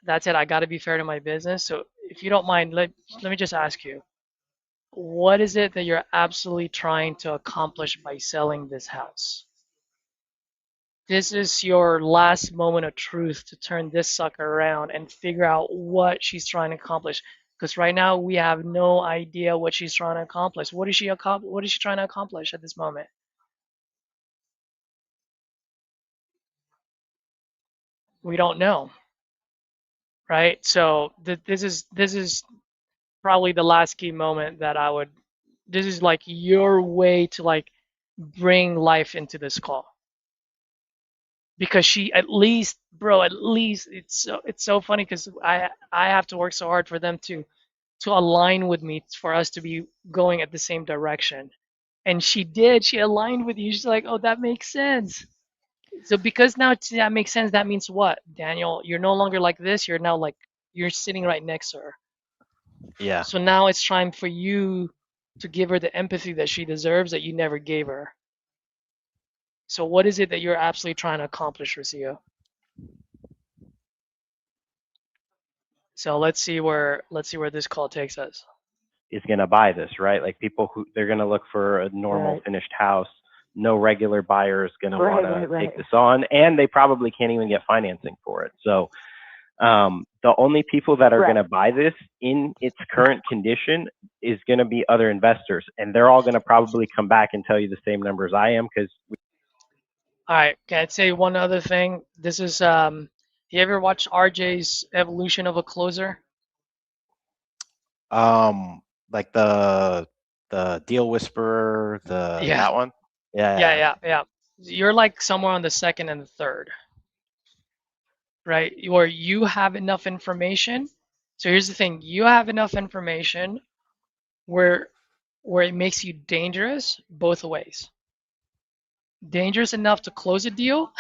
That's it. I gotta be fair to my business. So if you don't mind, let me just ask you, what is it that you're absolutely trying to accomplish by selling this house? This is your last moment of truth to turn this sucker around and figure out what she's trying to accomplish. Because right now we have no idea what she's trying to accomplish. What is she trying to accomplish at this moment? We don't know, right? So this is probably the last key moment that I would. This is like your way to like bring life into this call. Because she at least, bro, at least it's so funny because I have to work so hard for them to align with me for us to be going at the same direction. And she did. She aligned with you. She's like, oh, that makes sense. So because now that makes sense, that means what, Daniel? You're no longer like this. You're now like you're sitting right next to her. Yeah. So now it's time for you to give her the empathy that she deserves that you never gave her. So what is it that you're absolutely trying to accomplish, Rocio? So let's see where this call takes us. Is going to buy this, right? Like people who they're going to look for a normal Right. finished house. No regular buyer is going to Right, want to right. take this on, and they probably can't even get financing for it. So the only people that are Right. going to buy this in its current condition is going to be other investors, and they're all going to probably come back and tell you the same numbers I am because. All right, can I say one other thing? This is You ever watch RJ's Evolution of a Closer? Like the Deal Whisperer, Yeah, that one. Yeah, yeah, yeah, yeah, yeah. You're like somewhere on the second and the third, right? Where you have enough information. So here's the thing: you have enough information where it makes you dangerous both ways. Dangerous enough to close a deal,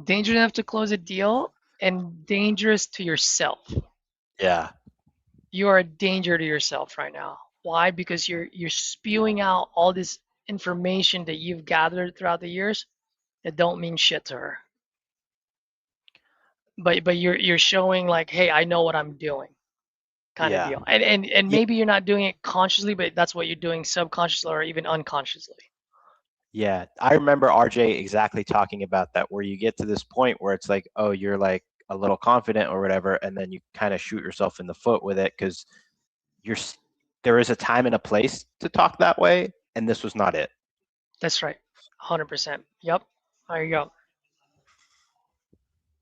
dangerous enough to close a deal, and dangerous to yourself. yeah, You are a danger to yourself right now. Why? Because you're spewing out all this information that you've gathered throughout the years that don't mean shit to her. But you're showing like, hey, I know what I'm doing, kind of yeah, deal. And yeah, maybe you're not doing it consciously, but that's what you're doing subconsciously or even unconsciously. yeah. I remember RJ exactly talking about that, where you get to this point where it's like, oh, you're like a little confident or whatever, and then you kind of shoot yourself in the foot with it because you're there is a time and a place to talk that way, and this was not it. That's right. 100%. Yep. There you go.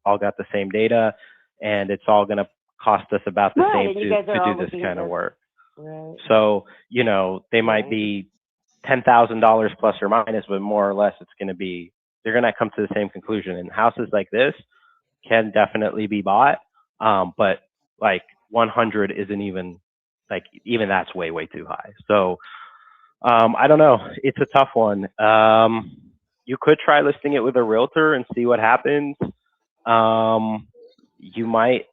All got the same data, and it's all going to cost us about the Right, same and you guys to are do all this looking at kind of the work. right. So, you know, they might Right. be $10,000 plus or minus, but more or less it's going to be, they're going to come to the same conclusion. And houses like this can definitely be bought. But like 100 isn't even, like, even that's way, way too high. So, I don't know. It's a tough one. You could try listing it with a realtor and see what happens. You might,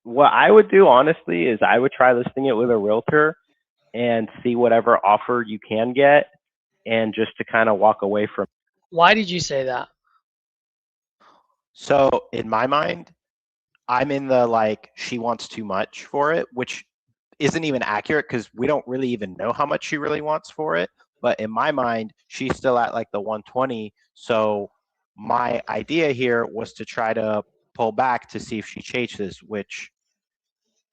what I would do honestly is I would try listing it with a realtor and see whatever offer you can get, and just to kind of walk away from. Why did you say that? So in my mind, I'm in the like she wants too much for it, which isn't even accurate because we don't really even know how much she really wants for it. But in my mind, she's still at like the 120. So my idea here was to try to pull back to see if she changes, which,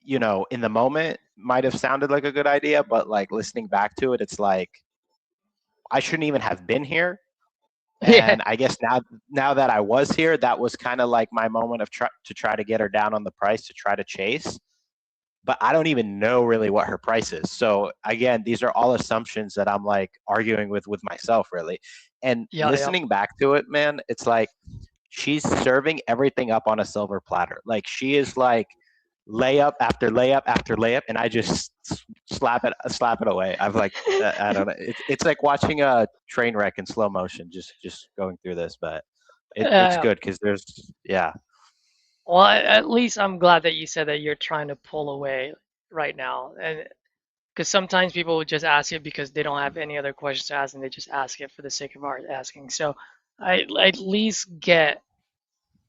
you know, in the moment might have sounded like a good idea, but like listening back to it, it's like I shouldn't even have been here. Yeah. And I guess now that I was here, that was kind of like my moment of to try to get her down on the price to try to chase. But I don't even know really what her price is. So again, these are all assumptions that I'm like arguing with myself really. And Yeah. Yeah. listening back to it, man, it's like she's serving everything up on a silver platter. Like she is like layup after layup after layup, and I just slap it away. I've like I don't know. It's like watching a train wreck in slow motion, just going through this, but it's Uh, good because there's yeah. well, at least I'm glad that you said that you're trying to pull away right now, and because sometimes people would just ask it because they don't have any other questions to ask, and they just ask it for the sake of asking. So I at least get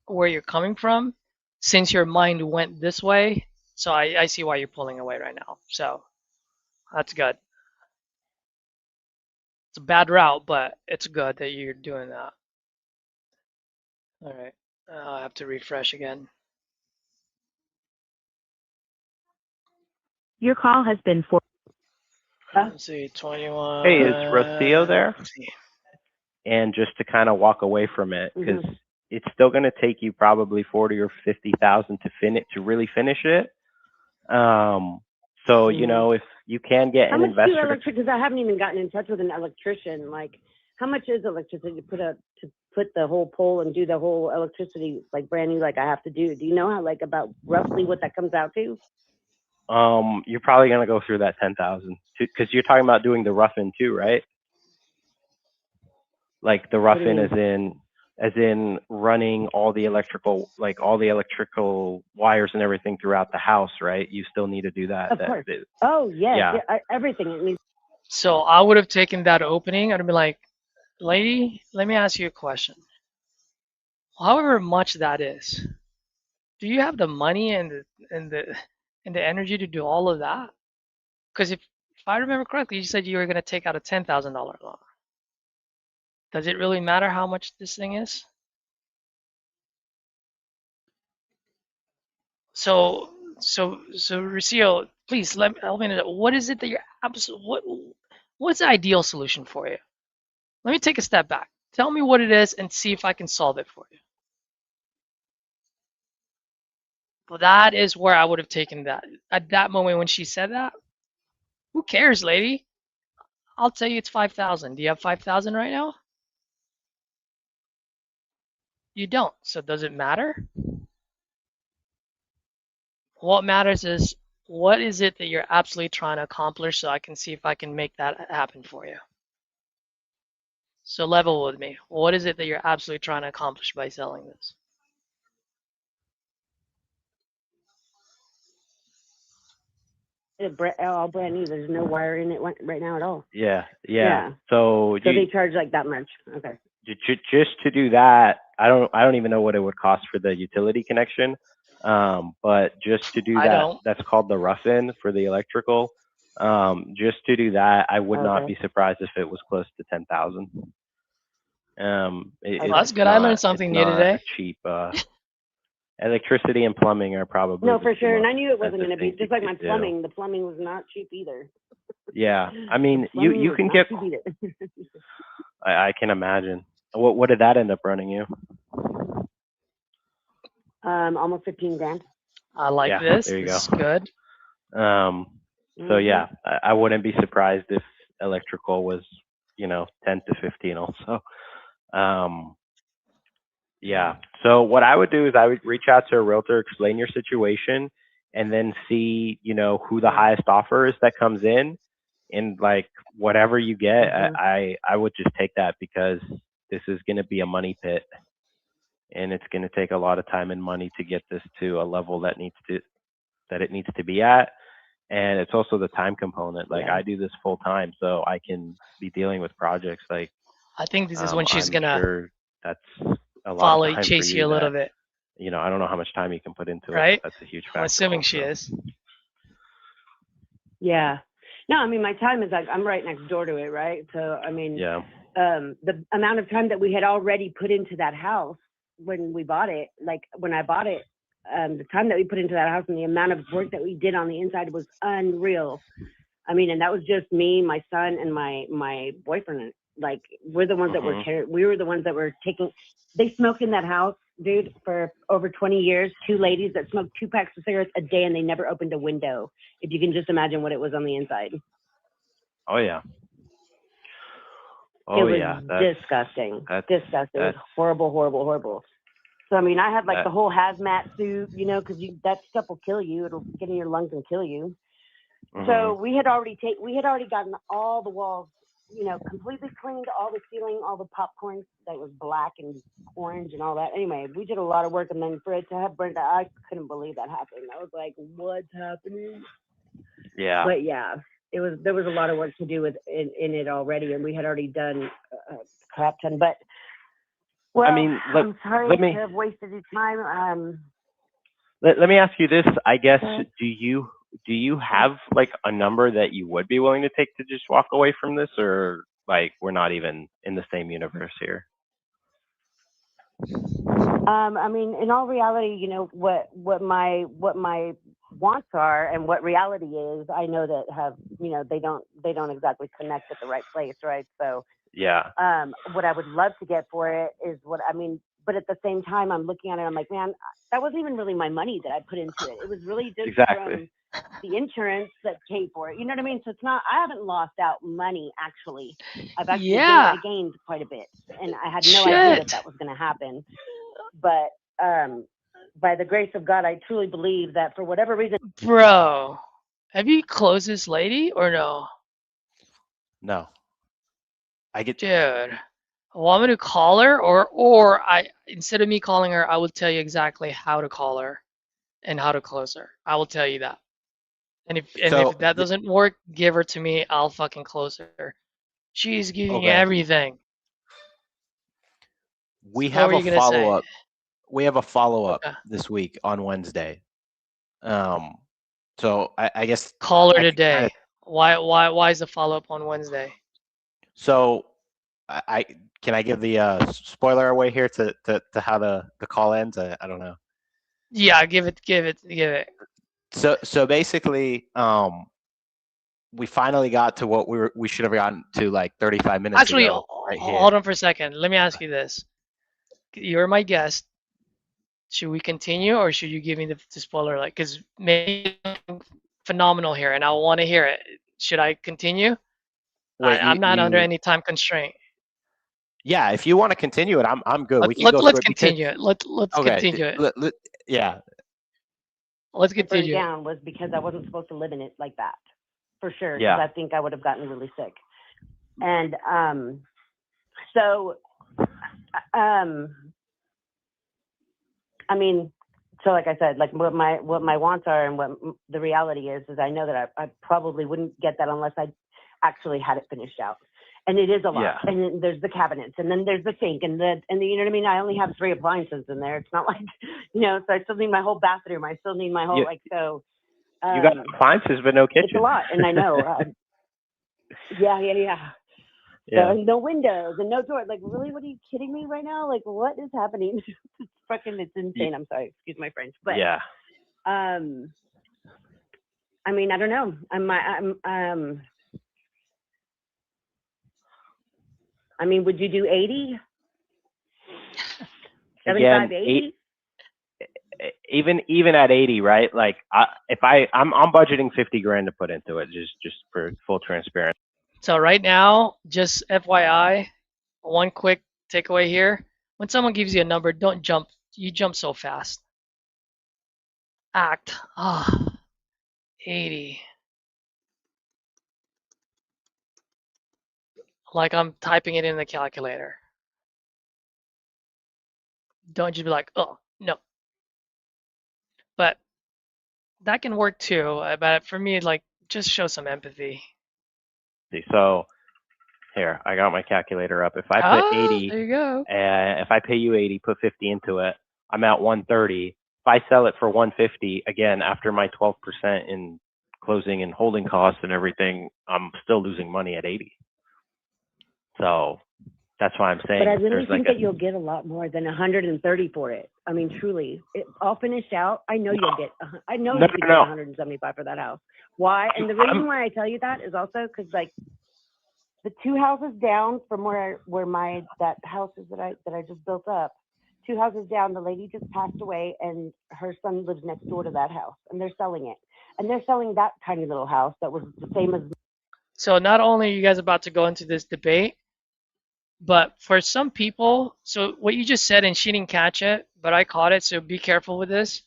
where you're coming from, since your mind went this way. So I see why you're pulling away right now. So that's good. It's a bad route, but it's good that you're doing that. All right. I have to refresh again. Your call has been for. Let's see, 21. Hey, is Rocio there? Let's see. And just to kind of walk away from it, because Mhm. it's still going to take you probably 40 or 50,000 to really finish it. So, you Mhm. know, if you can get How an much do investor to, electric? Because I haven't even gotten in touch with an electrician. Like, how much is electricity to put the whole pole and do the whole electricity like brand new? Like I have to do. Do you know how like about roughly what that comes out to? you're probably going to go through that 10,000, because you're talking about doing the rough in too, right? Like the What rough do you in mean? as in running all the electrical, like all the electrical wires and everything throughout the house, right? You still need to do that. Of course. Oh yes, Yeah. yeah, everything. It means So I would have taken that opening. I'd be like, lady, let me ask you a question. However much that is, do you have the money and the energy to do all of that? Because if I remember correctly, you said you were going to take out a $10,000 loan. Does it really matter how much this thing is? So Lucio, please help me know, what is it that you're what's the ideal solution for you? Let me take a step back. Tell me what it is and see if I can solve it for you. But that is where I would have taken that. At that moment when she said that, who cares, lady? I'll tell you it's 5,000. Do you have 5,000 right now? You don't. So does it matter? What matters is what is it that you're absolutely trying to accomplish so I can see if I can make that happen for you. So level with me. What is it that you're absolutely trying to accomplish by selling this? All brand new. There's no wire in it right now at all. Yeah. Yeah. So So they charge like that much. Okay. just to do that, I don't even know what it would cost for the utility connection. But just to do I that, don't. that's called the rough-in for the electrical. Just to do that, I would not be surprised if it was close to 10,000. Well, that's good. I learned something new today. Cheap. Electricity and plumbing are probably No, for the sure. most And I knew it wasn't going to be expensive just things like my you could do. plumbing. The plumbing was not cheap either. Yeah, I mean, The plumbing you was can not get. cheap either. I can imagine. What did that end up running you? Almost 15 grand. I like Yeah, this. there you This is go. good. So yeah, I wouldn't be surprised if electrical was, 10 to 15 also. Yeah. So what I would do is I would reach out to a realtor, explain your situation, and then see, who the highest offer is that comes in, and like whatever you get, I would just take that because this is going to be a money pit, and it's going to take a lot of time and money to get this to a level that it needs to be at. And it's also the time component. Like I do this full time, so I can be dealing with projects. Like I think this is when she's I'm gonna sure that's a lot follow of you, time for chase you a you little that, bit, I don't know how much time you can put into it, right? but that's a huge factor. I'm assuming she also. is. Yeah. No, I mean, my time is like, I'm right next door to it, right? So, I mean, Yeah. the amount of time that we had already put into that house when we bought it, like when I bought it, the time that we put into that house and the amount of work that we did on the inside was unreal. I mean, and that was just me, my son, and my boyfriend. Like, we're the ones that were we were the ones that were taking. They smoked in that house, dude, for over 20 years. Two ladies that smoked 2 packs of cigarettes a day, and they never opened a window. If you can just imagine what it was on the inside. Oh yeah. It was disgusting. Disgusting. It was horrible, horrible, horrible. So I mean, I had like the whole hazmat suit, because that stuff will kill you. It'll get in your lungs and kill you. So we had already gotten all the walls, completely cleaned, all the ceiling, all the popcorn that was black and orange and all that. Anyway, we did a lot of work, and then for it to have burned out, I couldn't believe that happened. I was like, what's happening? Yeah. But yeah, there was a lot of work to do in it already, and we had already done a crap ton. But well, I mean, I'm sorry to have wasted your time. Let me ask you this. I guess, do you have like a number that you would be willing to take to just walk away from this, or like we're not even in the same universe here? I mean, in all reality, what my wants are and what reality is, I know that have, they don't exactly connect at the right place, right? So yeah. What I would love to get for it is but at the same time, I'm looking at it, I'm like, man, that wasn't even really my money that I put into it. It was really just from the insurance that paid for it. You know what I mean? So it's not, I haven't lost out money, actually. I've actually gained quite a bit. And I had no idea that was going to happen. But by the grace of God, I truly believe that for whatever reason. Bro, have you closed this lady or no? No. Dude. Want me to call her, or instead of me calling her, I will tell you exactly how to call her and how to close her. I will tell you that. And if that doesn't work, give her to me. I'll fucking close her. She's giving everything. We have a follow-up. We have a follow-up this week on Wednesday. So I guess call her today. Why is the follow-up on Wednesday? So can I give the spoiler away here to how the call ends? I don't know. Yeah, give it. So basically, we finally got to what we should have gotten to like 35 minutes Actually, ago. Right here. Hold on for a second. Let me ask you this. You're my guest. Should we continue or should you give me the spoiler? Like, because maybe phenomenal here and I want to hear it. Should I continue? Wait, I'm not under you any time constraint. yeah, if you want to continue it, I'm good. We can go Let's through it because continue it. Let's okay, continue it. yeah, Let's I burned continue it. down was because I wasn't supposed to live in it like that, for sure. Because Yeah. I think I would have gotten really sick. And so, I mean, so like I said, like what my wants are and what the reality is I know that I probably wouldn't get that unless I actually had it finished out. And it is a lot. Yeah. And then there's the cabinets, and then there's the sink, and the you know what I mean. I only have 3 appliances in there. It's not like, you know. So I still need my whole bathroom. I still need my whole You- like so. You got appliances but no kitchen. It's a lot, and I know. Yeah. Yeah. So, and no windows and no door. Like, really? What are you kidding me right now? Like, what is happening? It's insane. I'm sorry. Excuse my French. But Yeah. I mean, I don't know. I mean, would you do 80? 75, 80? Even at 80, right? Like I'm budgeting 50 grand to put into it just for full transparency. So right now, just FYI, one quick takeaway here. When someone gives you a number, don't jump. You jump so fast. Act. 80. Like I'm typing it in the calculator. Don't just be like, oh, no. But that can work too. But for me, like, just show some empathy. So here, I got my calculator up. If I put 80, there you go. if I pay you 80, put 50 into it, I'm at 130. If I sell it for 150, again, after my 12% in closing and holding costs and everything, I'm still losing money at 80. So that's why I'm saying. But I really think that you'll get a lot more than 130 for it. I mean, truly, all finished out. I know you'll get. I know you could get 175 for that house. Why? And the reason why I tell you that is also because, like, the 2 houses down from where that house is that I just built up, 2 houses down, the lady just passed away, and her son lives next door to that house, and they're selling it, and they're selling that tiny little house that was the same as. So not only are you guys about to go into this debate, but for some people, so what you just said, and she didn't catch it, but I caught it, so be careful with this.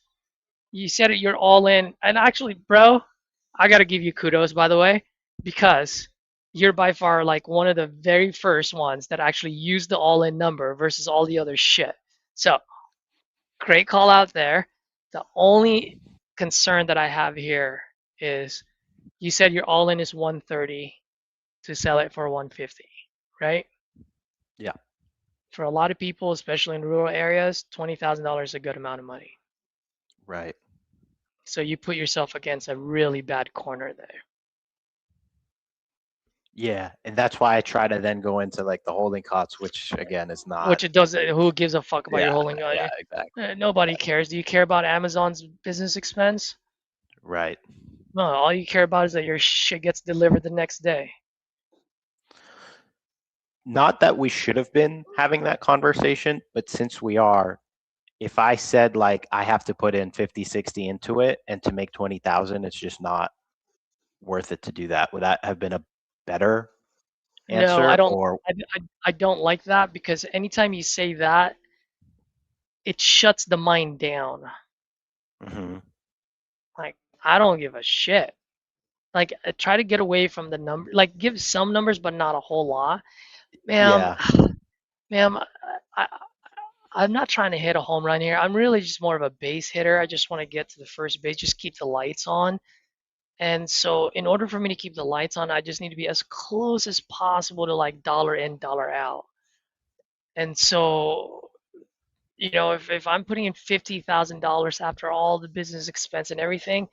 You said it, you're all in, and actually, bro, I gotta give you kudos, by the way, because you're by far like one of the very first ones that actually used the all-in number versus all the other shit. So, great call out there. The only concern that I have here is you said your all-in is 130 to sell it for 150, right? yeah, For a lot of people, especially in rural areas, $20,000 is a good amount of money. right. So you put yourself against a really bad corner there. Yeah, and that's why I try to then go into like the holding costs, which again is not. Which it does. Who gives a fuck about your Yeah, holding? yeah, exactly. Nobody cares. Do you care about Amazon's business expense? Right. No, all you care about is that your shit gets delivered the next day. Not that we should have been having that conversation, but since we are, if I said like I have to put in 50, 60 into it and to make 20,000, it's just not worth it to do that. Would that have been a better answer? No, I don't. Or I don't like that because anytime you say that, it shuts the mind down. Mhm. Like I don't give a shit. Like try to get away from the number. Like give some numbers, but not a whole lot. Ma'am, Yeah, ma'am, I, I'm not trying to hit a home run here. I'm really just more of a base hitter. I just want to get to the first base, just keep the lights on. And so in order for me to keep the lights on, I just need to be as close as possible to like dollar in, dollar out. And so, you know, if I'm putting in $50,000 after all the business expense and everything,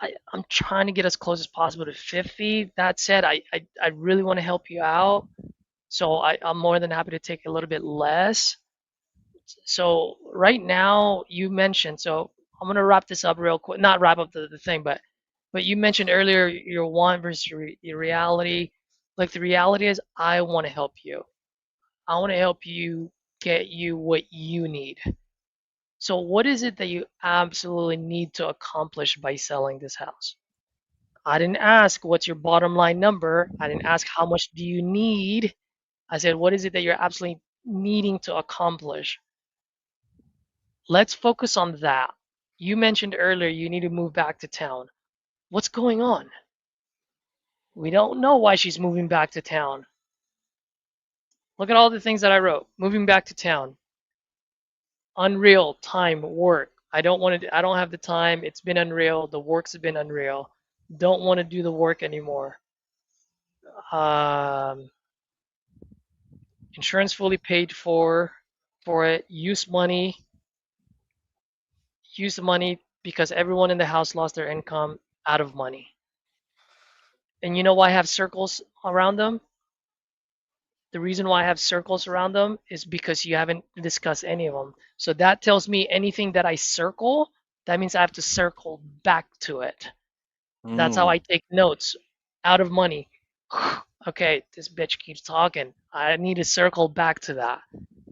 I'm trying to get as close as possible to 50. That said, I really want to help you out. So I'm more than happy to take a little bit less. So right now you mentioned, so I'm gonna wrap this up real quick. Not wrap up the thing, but you mentioned earlier your want versus your reality. Like the reality is, I want to help you. I want to help you get you what you need. So what is it that you absolutely need to accomplish by selling this house? I didn't ask what's your bottom line number. I didn't ask how much do you need. I said, what is it that you're absolutely needing to accomplish? Let's focus on that. You mentioned earlier you need to move back to town. What's going on? We don't know why she's moving back to town. Look at all the things that I wrote. Moving back to town. Unreal, time, work. I don't have the time. It's been unreal. The work's been unreal. Don't want to do the work anymore. Um, Insurance fully paid for it. Use the money because everyone in the house lost their income out of money. And you know why I have circles around them? The reason why I have circles around them is because you haven't discussed any of them. So that tells me anything that I circle, that means I have to circle back to it. That's how Mm. I take notes. Out of money. Okay, this bitch keeps talking. I need to circle back to that.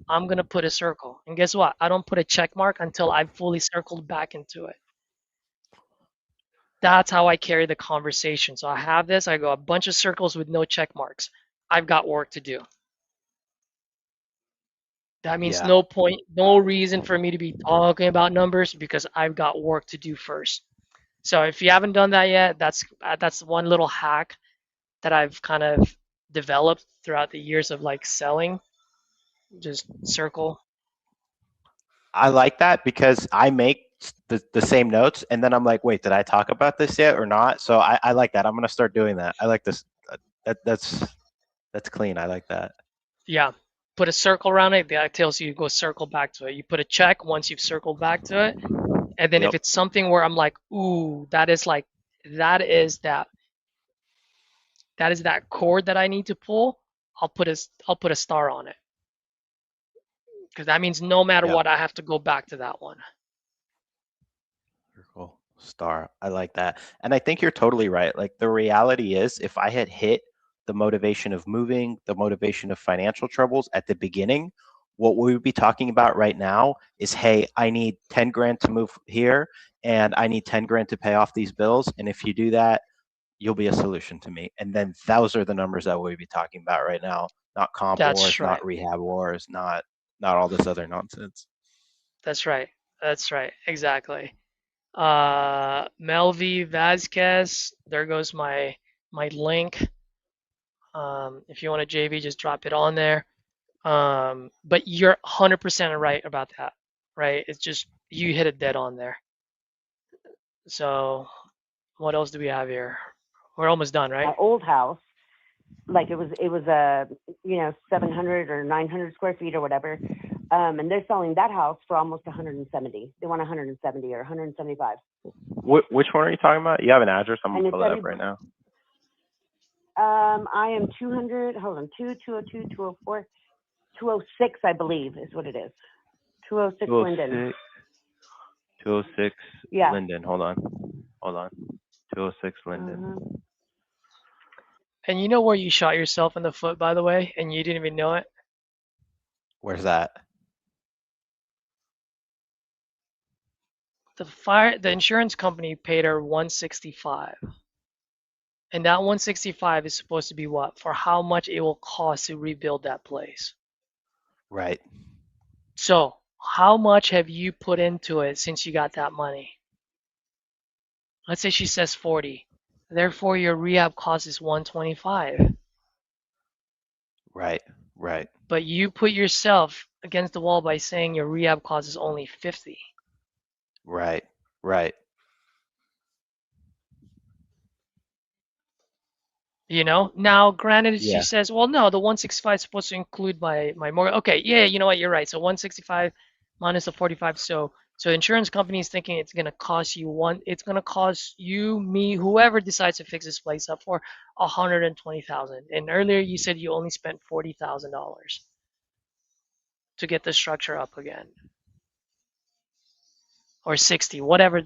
I'm going to put a circle. And guess what? I don't put a check mark until I've fully circled back into it. That's how I carry the conversation. So I have this, I go a bunch of circles with no check marks. I've got work to do. That means Yeah. no point, no reason for me to be talking about numbers because I've got work to do first. So if you haven't done that yet, that's one little hack that I've kind of developed throughout the years of like selling. Just circle. I like that because I make the same notes and then I'm like, wait, did I talk about this yet or not? So I like that. I'm gonna start doing that. I like this. That's clean. I like that. Yeah. Put a circle around it. That tells you go circle back to it. You put a check once you've circled back to it. And then if Yep. it's something where I'm like, ooh, that is that is that chord that I need to pull, I'll put a star on it. Because that means no matter Yep. what, I have to go back to that one. Circle star. I like that. And I think you're totally right. Like the reality is if I had hit the motivation of moving, the motivation of financial troubles at the beginning, what we would be talking about right now is, hey, I need 10 grand to move here and I need 10 grand to pay off these bills. And if you do that, you'll be a solution to me. And then those are the numbers that we'll be talking about right now, not comp wars, That's right. not rehab wars, not all this other nonsense. That's right. That's right. Exactly. Melvi Vasquez, there goes my link. If you want a JV, just drop it on there. But you're 100% right about that, right? It's just you hit it dead on there. So what else do we have here? We're almost done, My right? old house, like it was a 700 or 900 square feet or whatever, and they're selling that house for almost 170. They want 170 or 175. Which one are you talking about? You have an address? I'm And gonna it's pull that up right now. I am 200. Hold on, 202, 204, 206, I believe is what it is. 206 Linden. 206 Yeah. Linden. Hold on. 206 Linden. Mhm. And you know where you shot yourself in the foot, by the way, and you didn't even know it? Where's that? The insurance company paid her 165. And that 165 is supposed to be what? For how much it will cost to rebuild that place. Right. So, how much have you put into it since you got that money? Let's say she says 40. Therefore, your rehab cost is 125. Right. Right. But you put yourself against the wall by saying your rehab cost is only 50. Right. Right. You know, now granted, she Yeah. says, well, no, the 165 is supposed to include my mortgage. Okay, yeah, you know what, you're right. So 165 minus the 45. So insurance company is thinking it's gonna cost you it's gonna cost you, me, whoever decides to fix this place up for 120,000. And earlier you said you only spent $40,000 to get the structure up again, or 60, whatever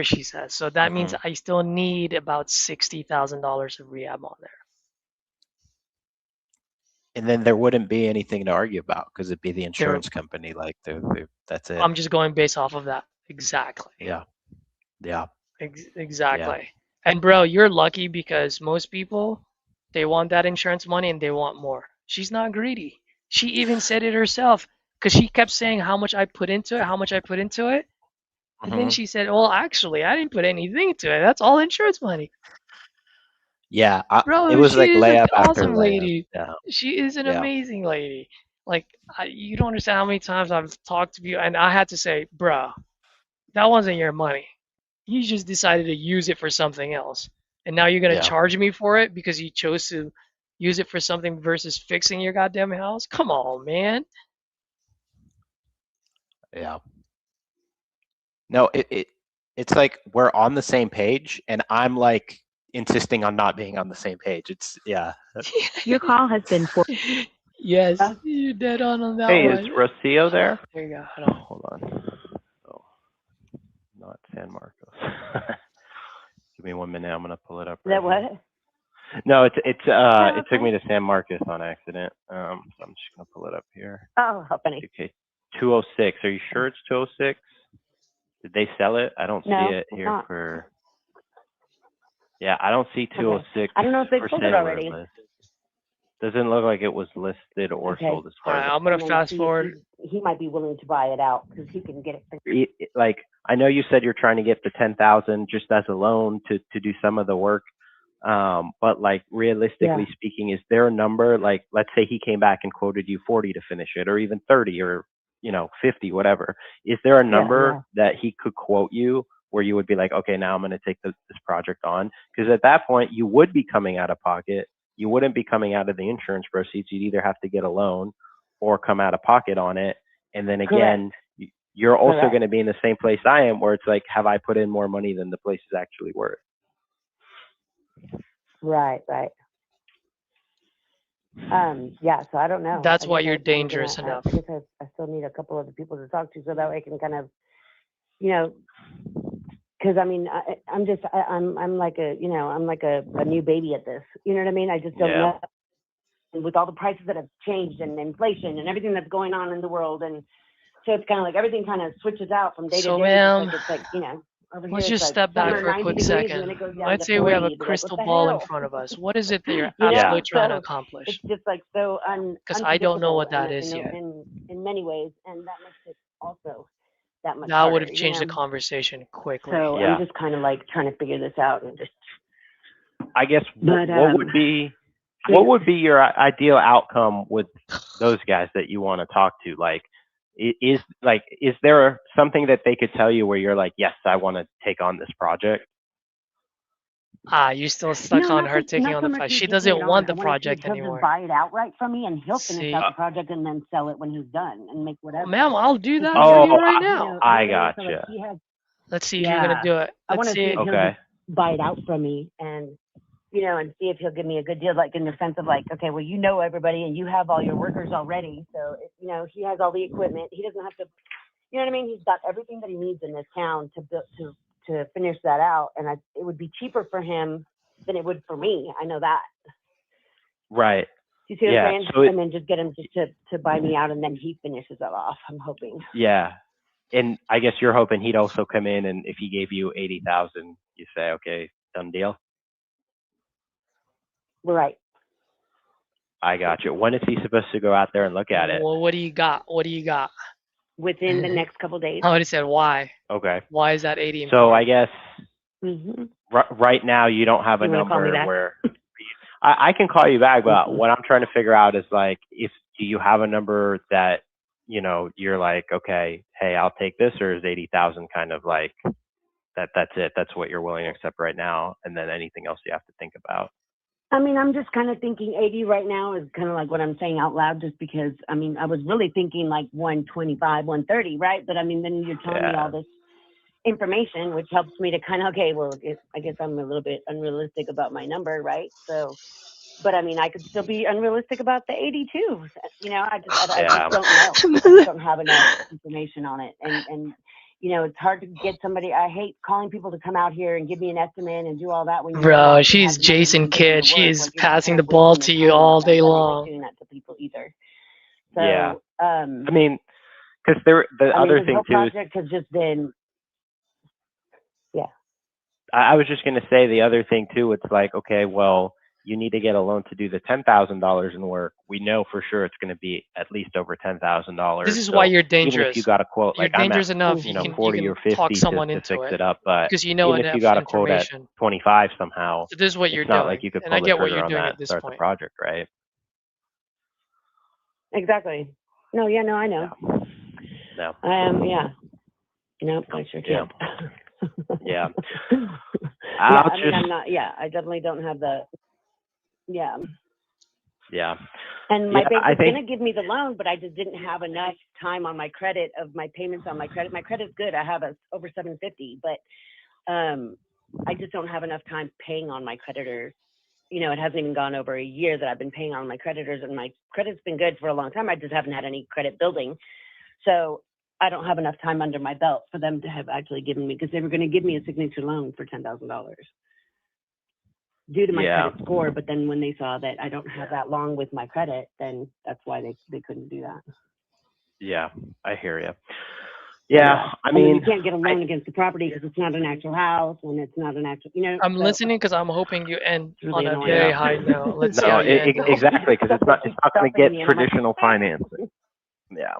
she says. So that means Hmm. I still need about $60,000 of rehab on there. And then there wouldn't be anything to argue about because it'd be the insurance company. Like, that's it. I'm just going based off of that. Exactly. Yeah. Yeah. Exactly. And bro, you're lucky because most people, they want that insurance money and they want more. She's not greedy. She even said it herself because she kept saying how much I put into it, how much I put into it. And then she said, well, actually, I didn't put anything into it. That's all insurance money. Yeah. Bro, It was she like is an layup after awesome layup. lady. Yeah. She is an Yeah. amazing lady. Like, you don't understand how many times I've talked to you and I had to say, bro, that wasn't your money. You just decided to use it for something else. And now you're going to Yeah. charge me for it because you chose to use it for something versus fixing your goddamn house? Come on, man. Yeah. No, it's like we're on the same page, and I'm like insisting on not being on the same page. It's Your call has been for. Yes, you're dead on that Hey, one. is Rocio there? There you go. Hold on. Hold on. Oh, not San Marcos. Give me 1 minute. I'm gonna pull it up. Is that right here. what? No, it took me to San Marcos on accident. So I'm just gonna pull it up here. Oh, how funny. Okay, 206. Are you sure it's 206? Did they sell it? I don't No, see it it's here not. for. Yeah, I don't see 206. I don't know if they for sold it sale or already. list. Doesn't look like it was listed or Okay. sold as All far right, as I'm going And to then fast see if forward. he might be willing to buy it out because he can get it. like I know you said you're trying to get the 10,000 just as a loan to do some of the work. But like realistically speaking, is there a number, like let's say he came back and quoted you 40 to finish it, or even 30 or 50, whatever. Is there a number that he could quote you where you would be like, okay, now I'm going to take this project on? Because at that point you would be coming out of pocket. You wouldn't be coming out of the insurance proceeds. You'd either have to get a loan or come out of pocket on it. And then again, you're also going to be in the same place I am, where it's like, have I put in more money than the place is actually worth? Right. Yeah, so I don't know. That's I why guess you're I'm dangerous gonna, enough. I guess I still need a couple other people to talk to so that way I can kind of, because I mean, I'm like a new baby at this. You know what I mean? I just don't know. And with all the prices that have changed and inflation and everything that's going on in the world, and so it's kind of like everything kind of switches out from day to day. Ma'am, it's like over let's here, just like step back for a quick second. Let's say we have a crystal ball in front of us. What is it that you're actually trying to accomplish? It's just like so because I don't know what that is yet. In many ways, and that makes it also that much. That would have changed the conversation quickly. So I'm just kind of like trying to figure this out and just. I guess what would be your ideal outcome with those guys that you want to talk to? Like, is there something that they could tell you where you're like, yes, I want to take on this project? You're still stuck on her taking on the project. She doesn't want the project anymore. He'll just buy it outright from me, and he'll finish out the project and then sell it when he's done and make whatever. Ma'am, I'll do that for you right now. I gotcha. Let's see if you're gonna do it. I want to see if he'll just buy it out from me and and see if he'll give me a good deal, like in the sense of like, okay, well, everybody and you have all your workers already, so he has all the equipment. He doesn't have to, you know what I mean? He's got everything that he needs in this town to finish that out, and it would be cheaper for him than it would for me. I know that. Right. You see what I'm saying? And then just get him to buy me out, and then he finishes it off. I'm hoping. Yeah, and I guess you're hoping he'd also come in, and if he gave you 80,000, you say, okay, done deal. Right. I got you. When is he supposed to go out there and look at it? Well, what do you got? Within the next couple days. I already said why. Okay. Why is that 80? So I guess right now you don't have a number where I can call you back, but what I'm trying to figure out is like, do you have a number that you're like, okay, hey, I'll take this, or is 80,000 kind of like that's it? That's what you're willing to accept right now, and then anything else you have to think about. I mean, I'm just kind of thinking 80 right now is kind of like what I'm saying out loud, just because, I mean, I was really thinking like 125, 130, right? But I mean, then you're telling me all this information, which helps me to kind of, okay, well, I guess I'm a little bit unrealistic about my number, right? So, but I mean, I could still be unrealistic about the 82. I just don't know. I just don't have enough information on it. And it's hard to get somebody. I hate calling people to come out here and give me an estimate and do all that when you're Bro, not she's have the money to Jason even put in Kidd. the She work. is Like, you're just passing kind the of ball wasting to their you time, and all I day don't like long. doing that to people either. Yeah. So, I mean, because the other this thing whole too is, project has just been, yeah. I was just going to say the other thing too. It's like, okay, well, you need to get a loan to do the $10,000 in work. We know for sure it's going to be at least over $10,000. This is why So you're even if you dangerous. got a quote, You're like I'm at, dangerous enough. You Mhm. 40 can or talk 50 someone to into fix it it up, but because you know even if you enough got a quote at information. 25 somehow, So this is what you're it's not like doing, you could and I pull the get what trigger you're on doing that at and this start the point. project, right? Exactly. No, yeah, no, I know. No. Yeah. Nope, I sure Yeah. can't. Yeah. Yeah, I mean, I'm not, I definitely don't have the, yeah. Yeah. And my Yeah, bank I was think, going to give me the loan, but I just didn't have enough time on my credit of my payments on my credit. My credit's good. I have over 750, but I just don't have enough time paying on my creditors. It hasn't even gone over a year that I've been paying on my creditors, and my credit's been good for a long time. I just haven't had any credit building. So I don't have enough time under my belt for them to have actually given me, because they were going to give me a signature loan for $10,000 due to my credit score. But then when they saw that I don't have that long with my credit, then that's why they couldn't do that. Yeah, I hear you. Yeah, I mean, mean, you can't get a loan against the property because it's not an actual house and it's not an actual, I'm so listening because I'm hoping you end it's on really a annoying. very Yeah. high note. Let's see no, how you end though. exactly, because it's not going to Stopping get me, and I'm like, traditional financing. Yeah.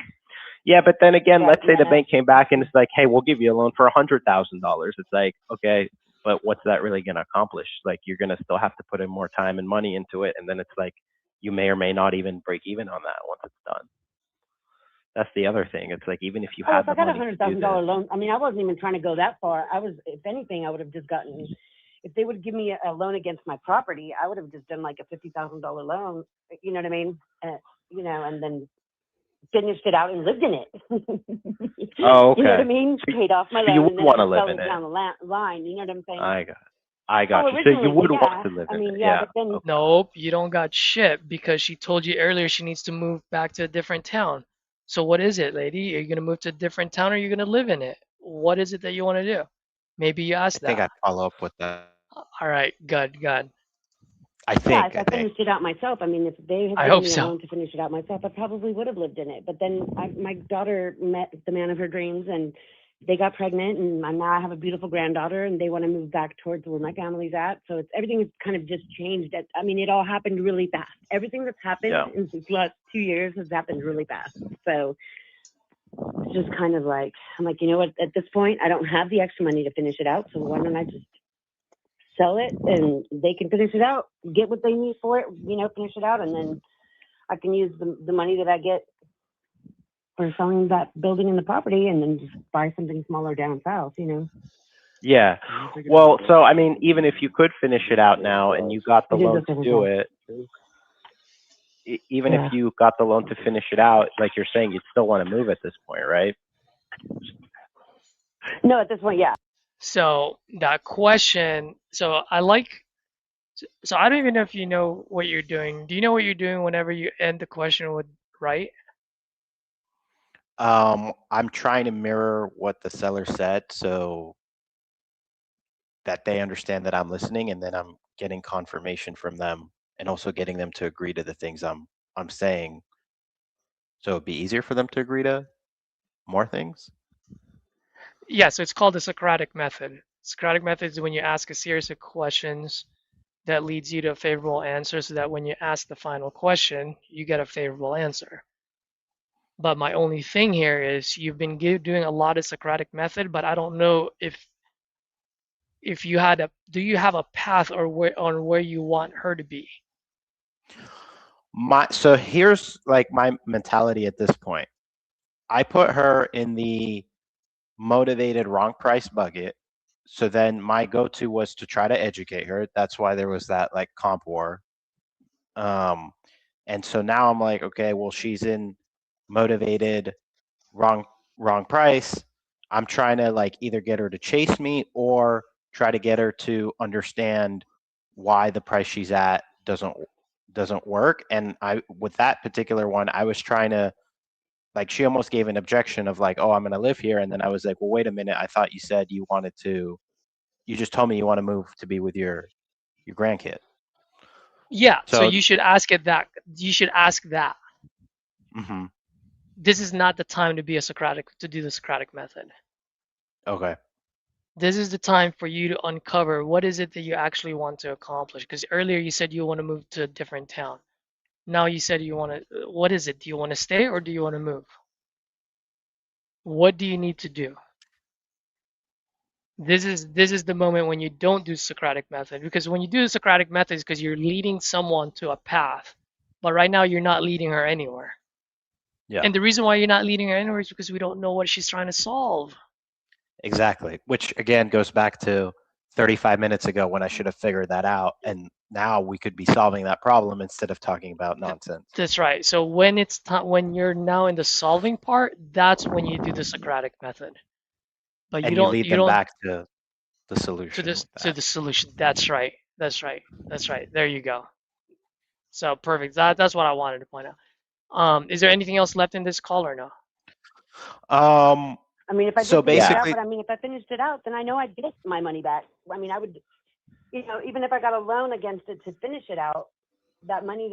Yeah, but then again, Yeah, let's say the yeah. bank came back and it's like, hey, we'll give you a loan for $100,000. It's like, okay, but what's that really going to accomplish? Like, you're going to still have to put in more time and money into it, and then it's like you may or may not even break even on that once it's done. That's the other thing. It's like, even if you had if I the got money a to do $100,000 this, loan, I mean, I wasn't even trying to go that far. If anything, I would have just gotten, if they would give me a loan against my property, I would have just done like a $50,000 loan. You know what I mean? And then finished it out and lived in it. Oh, okay. You know what I mean? So Paid off my you loan would and then want I to just live sell in it it. down the line. You know what I'm saying? I got you. So you Originally, would yeah. want to live I in mean, it. yeah, Yeah. but then Okay. Nope, you don't got shit because she told you earlier she needs to move back to a different town. So what is it, lady? Are you gonna move to a different town or are you gonna live in it? What is it that you want to do? Maybe you I ask think that. I'd follow up with that. All right, good, good. I yeah, if think. I finished it out myself, I mean, if they had I given hope me a so. loan to finish it out myself, I probably would have lived in it. But then my daughter met the man of her dreams, and they got pregnant, and now I have a beautiful granddaughter, and they want to move back towards where my family's at. So everything has kind of just changed. I mean, it all happened really fast. Everything that's happened in these last 2 years has happened really fast. So it's just kind of like, I'm like, you know what? At this point, I don't have the extra money to finish it out. So why don't I just sell it and they can finish it out, get what they need for it, finish it out, and then I can use the money that I get for selling that building and the property, and then just buy something smaller down south, Yeah. Well, so I mean, even if you could finish it out now and you got the loan to do it, even if you got the loan to finish it out, like you're saying, you'd still want to move at this point, right? No, at this point, yeah. So that question, so I don't even know if you know what you're doing. Do you know what you're doing whenever you end the question with right? I'm trying to mirror what the seller said so that they understand that I'm listening, and then I'm getting confirmation from them and also getting them to agree to the things I'm saying. So it'd be easier for them to agree to more things. Yeah, so it's called the Socratic method. Socratic method is when you ask a series of questions that leads you to a favorable answer so that when you ask the final question, you get a favorable answer. But my only thing here is you've been doing a lot of Socratic method, but I don't know if you had do you have a path or where you want her to be? So here's like my mentality at this point. I put her in the motivated wrong price bucket. So then my go-to was to try to educate her. That's why there was that like comp war. And so now I'm like, okay, well, she's in motivated wrong price. I'm trying to like either get her to chase me or try to get her to understand why the price she's at doesn't work. And I with that particular one, I was trying to like she almost gave an objection of like, oh, I'm going to live here. And then I was like, well, wait a minute. I thought you said you wanted to, you just told me you want to move to be with your grandkid. Yeah, so So, you should ask it that. You should ask that. mhm, This is not the time to be a Socratic, to do the Socratic method. okay. This is the time for you to uncover what is it that you actually want to accomplish. Because earlier you said you want to move to a different town. Now you said you want to, what is it? Do you want to stay or do you want to move? What do you need to do? This is the moment when you don't do Socratic method, because when you do the Socratic method, it's because you're leading someone to a path, but right now you're not leading her anywhere. Yeah, And the reason why you're not leading her anywhere is because we don't know what she's trying to solve. exactly. Which again goes back to 35 minutes ago when I should have figured that out. And now we could be solving that problem instead of talking about nonsense. That's right. So when it's when you're now in the solving part, that's when you do the Socratic method. But And you lead you them don't back to the to solution this with to that. the solution. That's right. That's right. That's right. There you go. So perfect. That's what I wanted to point out. Is there anything else left in this call or no? Um, I mean, if I so did finish it out, basically, but I mean, if I finished it out, then I know I'd get my money back. I mean, I would, even if I got a loan against it to finish it out, that money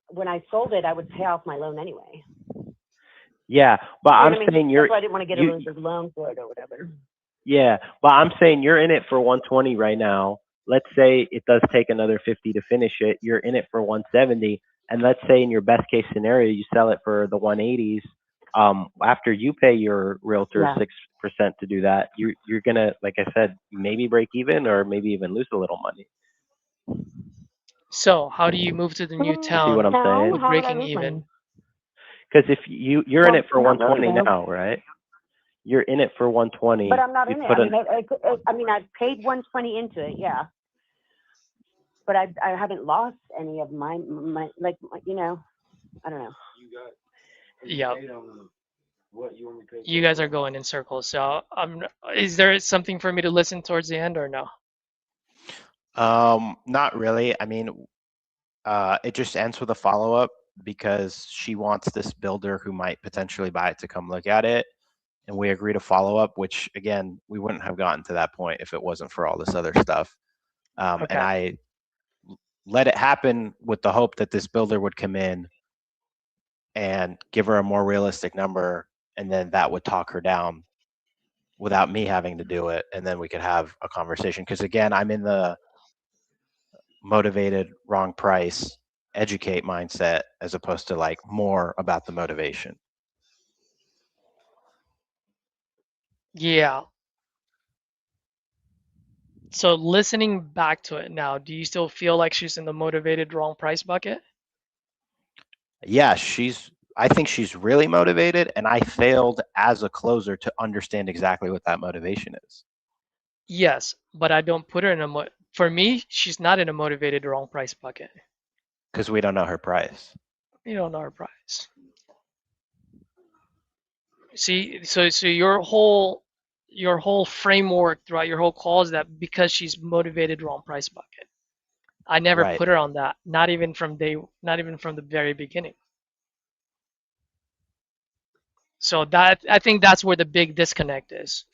when I sold it, I would pay off my loan anyway. Yeah, but You know I'm what I mean? saying That's why I didn't want to get a you, really big loan for it or whatever. yeah, but I'm saying you're in it for 120 right now. Let's say it does take another 50 to finish it. You're in it for 170, and let's say in your best case scenario you sell it for the 180s. After you pay your realtor Yeah. 6% to do that, you're gonna, like I said, maybe break even or maybe even lose a little money. So how do you move to the new You see what town I'm saying? with How would I breaking lose money? even? Because if you're in Well, it for not really, 120 no. now, right? You're in it for 120. But I'm not You in it. put I an mean, I mean, I've paid 120 into it, yeah. But I haven't lost any of my like, I don't know. Yeah. You guys are going in circles. So is there something for me to listen towards the end or no? not really. I mean, it just ends with a follow-up because she wants this builder who might potentially buy it to come look at it. And we agree to follow up, which again, we wouldn't have gotten to that point if it wasn't for all this other stuff. And Okay. I let it happen with the hope that this builder would come in and give her a more realistic number, and then that would talk her down without me having to do it, and then we could have a conversation. Because again, I'm in the motivated, wrong price, educate mindset as opposed to like more about the motivation. Yeah. So listening back to it now, do you still feel like she's in the motivated wrong price bucket? Yeah, I think she's really motivated, and I failed as a closer to understand exactly what that motivation is. Yes, but I don't put her in for me, she's not in a motivated wrong price bucket. Because we don't know her price. You don't know her price. See, so your whole framework throughout your whole call is that because she's motivated wrong price bucket. I never Right. put her on that, not even from the very beginning. So that I think that's where the big disconnect is.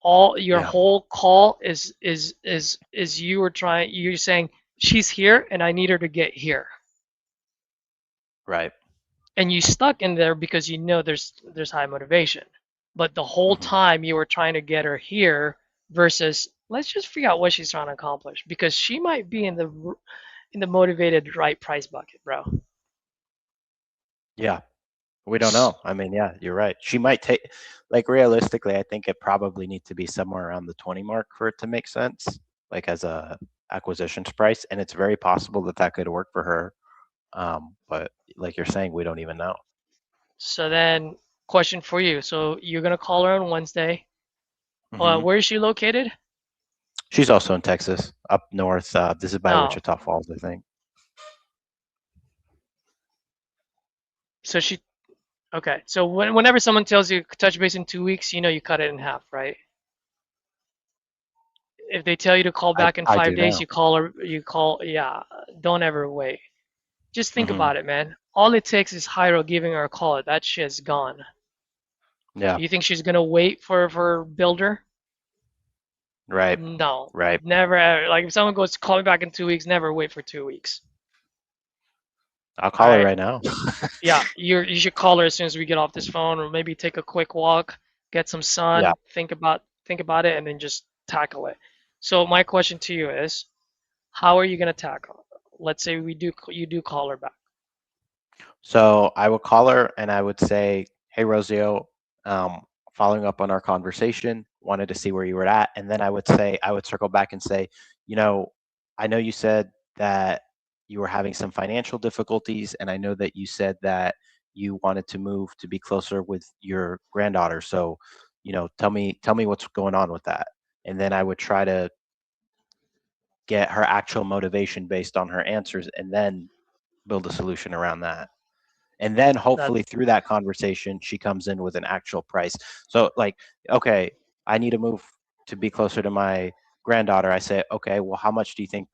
All your Yeah. whole call is you're saying she's here and I need her to get here. Right. And you stuck in there because you know there's high motivation. But the whole Mhm. time you were trying to get her here versus let's just figure out what she's trying to accomplish because she might be in the motivated right price bucket, bro. Yeah. We don't know. I mean, yeah, you're right. She might take, like, realistically, I think it probably needs to be somewhere around the 20 mark for it to make sense, like as a acquisitions price. And it's very possible that that could work for her. But like you're saying, we don't even know. So then, question for you. So you're gonna call her on Wednesday. Mhm. Where is she located? She's also in Texas, up north. This is by Oh, Wichita Falls, I think. so she. Okay. So whenever someone tells you touch base in 2 weeks, you know you cut it in half, right? If they tell you to call back in I five do days, now. you call her. You call. Yeah. Don't ever wait. Just think Mhm. about it, man. all it takes is Hyro giving her a call. That shit's gone. Yeah. You think she's gonna wait for builder? Right. No, Right. never ever. Like if someone goes call me back in 2 weeks, never wait for 2 weeks. I'll All call her right. right now. Yeah, you should call her as soon as we get off this phone, or maybe take a quick walk, get some Yeah. sun, think about it, and then just tackle it. So my question to you is, how are you gonna tackle it? Let's say you do call her back. So I would call her and I would say, "Hey, Rosio, following up on our conversation, wanted to see where you were at." And then I would circle back and say, you know, I know you said that you were having some financial difficulties, and I know that you said that you wanted to move to be closer with your granddaughter. So, tell me what's going on with that. And then I would try to get her actual motivation based on her answers, and then build a solution around that. And then That hopefully through that conversation, she comes in with an actual price. So like, okay, I need to move to be closer to my granddaughter. I say, okay, well, how much do you think,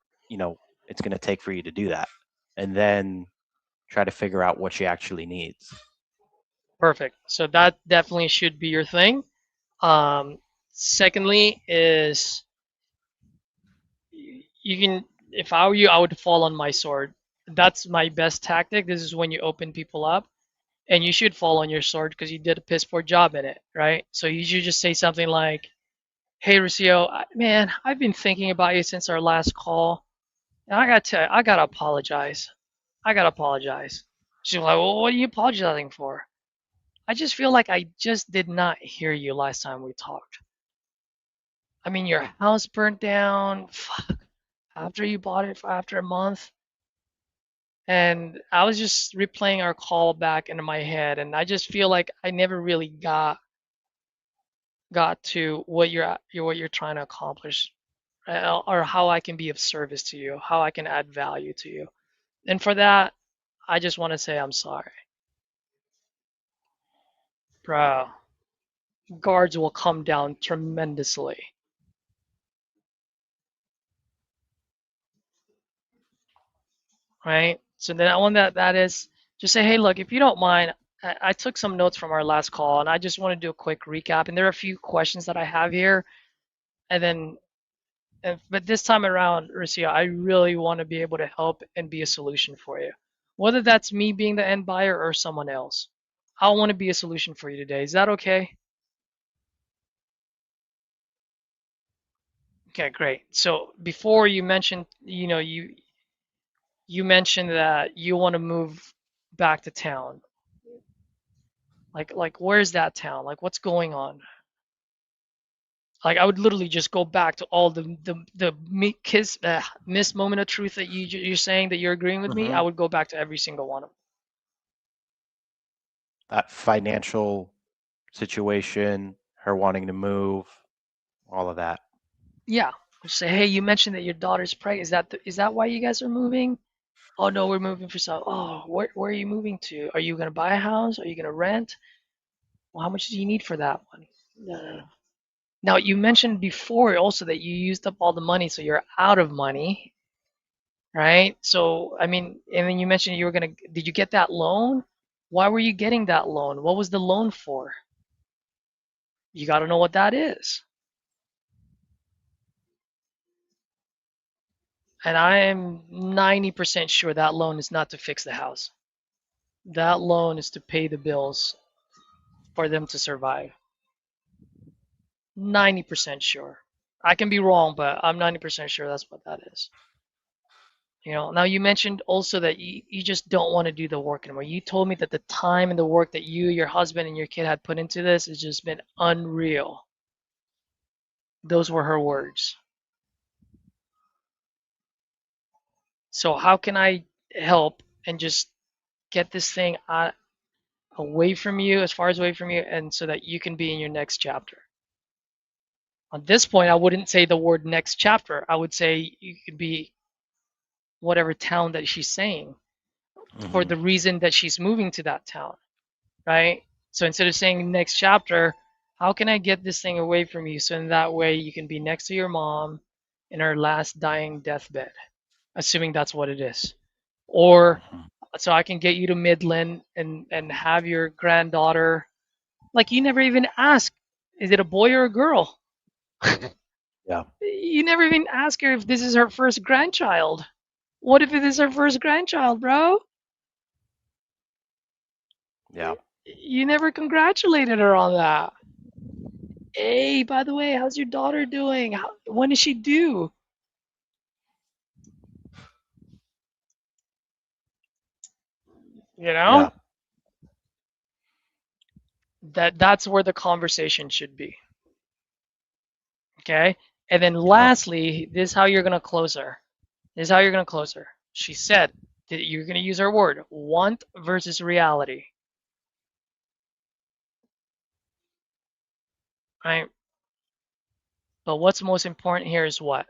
it's going to take for you to do that? And then try to figure out what she actually needs. perfect. So that definitely should be your thing. Um, Secondly is you can, if I were you, I would fall on my sword. That's my best tactic. This is when you open people up, and you should fall on your sword because you did a piss poor job in it, right? So you should just say something like, "Hey, Lucio, man, I've been thinking about you since our last call, and I gotta apologize. I gotta apologize." She's like, "Well, what are you apologizing for?" "I just feel like I just did not hear you last time we talked. I mean, your house burnt down. Fuck. After you bought it for after a month, and I was just replaying our call back into my head, and I just feel like I never really got to what you're trying to accomplish, or how I can be of service to you, how I can add value to you. And for that, I just want to say I'm sorry, bro. Guards will come down tremendously, right? So then I want that is just say, hey, look, if you don't mind, I took some notes from our last call, and I just want to do a quick recap. And there are a few questions that I have here, and then but this time around, Ricia, I really want to be able to help and be a solution for you. Whether that's me being the end buyer or someone else. I want to be a solution for you today. Is that okay? Okay, great. So before you mentioned, you mentioned that you want to move back to town. Like where's that town? Like what's going on? Like I would literally just go back to all the miss moment of truth that you're saying that you're agreeing with me. I Hmm. would go back to every single one of them. That financial situation, her wanting to move, all of that. Yeah. Just say, hey, you mentioned that your daughter's pregnant. Is that why you guys are moving? Oh no, we're moving for some. Oh, where are you moving to? Are you gonna buy a house? Are you gonna rent? Well, how much do you need for that one? No, no, no. Now you mentioned before also that you used up all the money, so you're out of money, right? So I mean, and then you mentioned you were gonna. Did you get that loan? Why were you getting that loan? What was the loan for? You got to know what that is. And I am 90% sure that loan is not to fix the house. That loan is to pay the bills for them to survive. 90% sure. I can be wrong, but I'm 90% sure that's what that is. Now you mentioned also that you just don't want to do the work anymore. You told me that the time and the work that you, your husband, and your kid had put into this has just been unreal. Those were her words. So how can I help and just get this thing away from you, as far as away from you, and so that you can be in your next chapter? On this point, I wouldn't say the word next chapter. I would say you could be whatever town that she's saying for Hmm. the reason that she's moving to that town, right? So instead of saying next chapter, how can I get this thing away from you so in that way you can be next to your mom in her last dying deathbed, assuming that's what it is. Or Hmm. so I can get you to Midland and have your granddaughter. Like you never even ask, is it a boy or a girl? Yeah. You never even ask her if this is her first grandchild. What if it is her first grandchild, bro? Yeah. You never congratulated her on that. Hey, by the way, how's your daughter doing? When is she due? You know? Yeah. That's where the conversation should be. Okay? And then Yeah. lastly, this is how you're gonna close her. This is how you're gonna close her. She said that you're gonna use her word, want versus reality. Right? But what's most important here is what?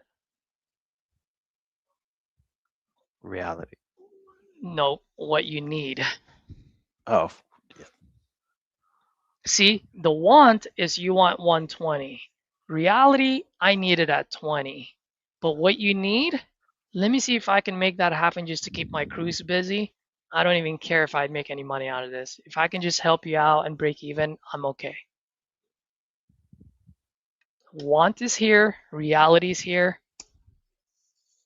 Reality. No, what you need. Oh, yeah. See, the want is you want 120. Reality, I need it at 20. But what you need, let me see if I can make that happen just to keep my crews busy. I don't even care if I'd make any money out of this. If I can just help you out and break even, I'm okay. Want is here, reality is here.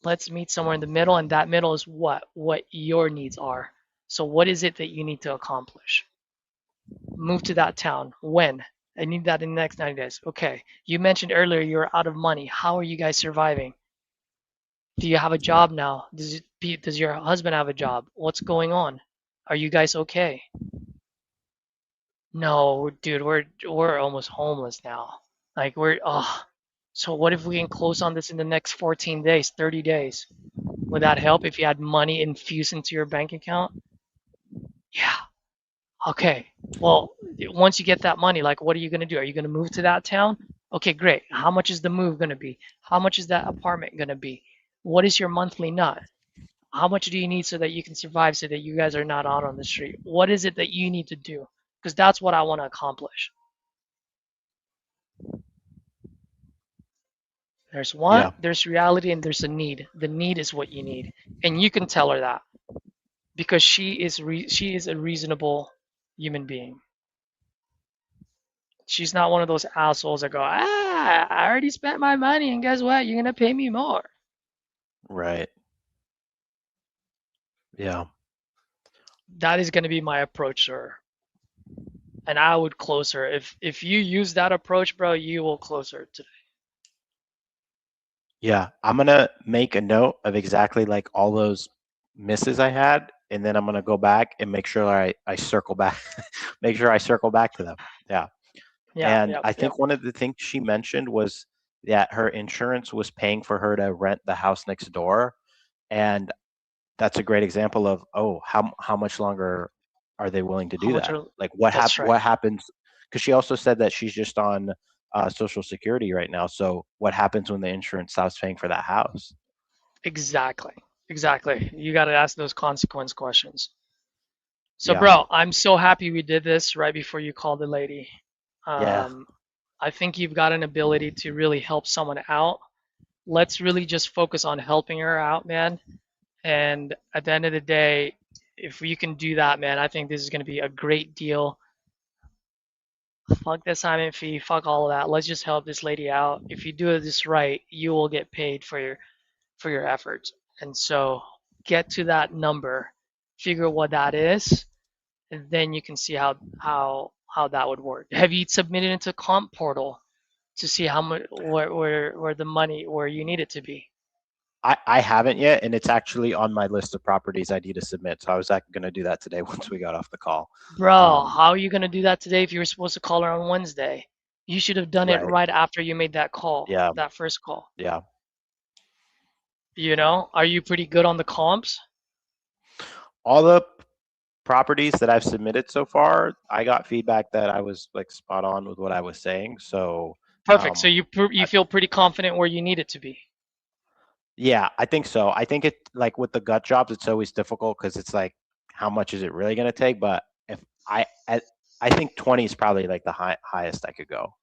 Let's meet somewhere in the middle, and that middle is what? What your needs are. So what is it that you need to accomplish? Move to that town. When? I need that in the next 90 days. Okay. You mentioned earlier you're out of money. How are you guys surviving? Do you have a Yeah. job now? Does your husband have a job? What's going on? Are you guys okay? No, dude, we're almost homeless now. Like so what if we can close on this in the next 14 days, 30 days? Would that help if you had money infused into your bank account? Yeah. Okay. Well, once you get that money, like what are you going to do? Are you going to move to that town? Okay, great. How much is the move going to be? How much is that apartment going to be? What is your monthly nut? How much do you need so that you can survive so that you guys are not out on the street? What is it that you need to do? Because that's what I want to accomplish. There's want, Yeah. there's reality, and there's a need. The need is what you need. And you can tell her that because she is a reasonable human being. She's not one of those assholes that go, I already spent my money, and guess what? You're gonna pay me more. Right. Yeah. That is gonna be my approach to her, and I would close her. If you use that approach, bro, you will close her today. Yeah. I'm gonna make a note of exactly like all those misses I had, and then I'm gonna go back and make sure I circle back, make sure I circle back to them. Yeah. Yeah, And yep, I yep. think one of the things she mentioned was that her insurance was paying for her to rent the house next door. And that's a great example of, oh, how much longer are they willing to How do much that? are Like that's right. what happens? Because she also said that she's just on Social Security right now. So what happens when the insurance stops paying for that house? Exactly. Exactly. You gotta ask those consequence questions. So Yeah. bro, I'm so happy we did this right before you called the lady. Yeah. Um, I think you've got an ability to really help someone out. Let's really just focus on helping her out, man. And at the end of the day, if you can do that, man, I think this is going to be a great deal. Fuck the assignment fee, fuck all of that. Let's just help this lady out. If you do this right, you will get paid for your efforts. And so get to that number, figure what that is, and then you can see how that would work. Have you submitted into comp portal to see how much where the money where you need it to be? I haven't yet, and it's actually on my list of properties I need to submit. So I was going to do that today once we got off the call. Bro, how are you gonna do that today if you were supposed to call her on Wednesday? You should have done it Right. right after you made that call, Yeah. that first call. Yeah. You know, are you pretty good on the comps? All the properties that I've submitted so far, I got feedback that I was like spot on with what I was saying. So, Perfect. So you I, feel pretty confident where you need it to be. yeah, I think so. I think it like with the gut jobs, it's always difficult because it's like, how much is it really going to take? But if I think 20 is probably like the highest I could go,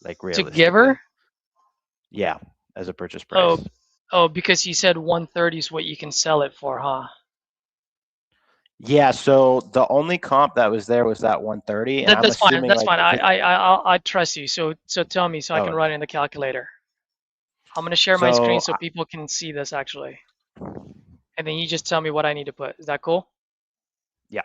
like To give realistically. her? Yeah, as a purchase Oh, price. oh, because you said 130 is what you can sell it for, huh? Yeah, so the only comp that was there was that 130, and I'm That's fine. assuming That's like fine. if it, I trust you. So tell me so I can oh, run it in the calculator. I'm gonna share my screen so so people can see this actually, and then you just tell me what I need to put. Is that cool? yeah,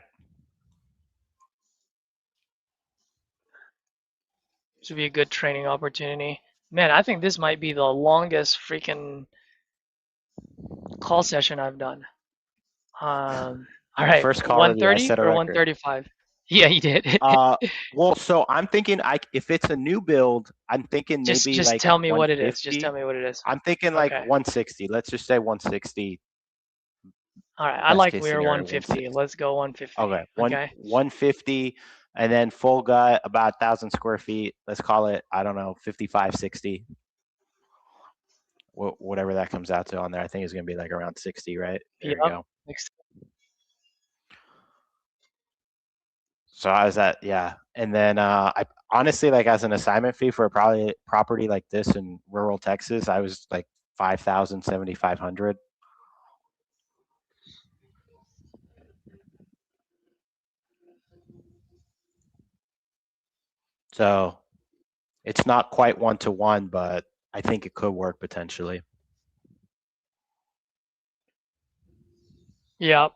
This would be a good training opportunity. Man, I think this might be the longest freaking call session I've done. All right, first call of the year, I 130 set a or record. 135? Yeah, you did. Uh, well, so I'm thinking if it's a new build, I'm thinking maybe Just like tell me what it is. Just tell 150. me what it is. I'm thinking like Okay. 160. Let's just say 160. All right. I Best like case we're scenario, 150. 160. Let's go 150. Okay, Okay. 150, and then full gut about 1,000 square feet. Let's call it, I don't know, 55, 60. Whatever that comes out to on there. I think it's gonna be like around 60, right? There you Yep. go. So I was at, yeah. And then I honestly, like, as an assignment fee for a probably property like this in rural Texas, I was like 5,000, 7,500. So it's not quite 1-to-1, but I think it could work potentially. Yep.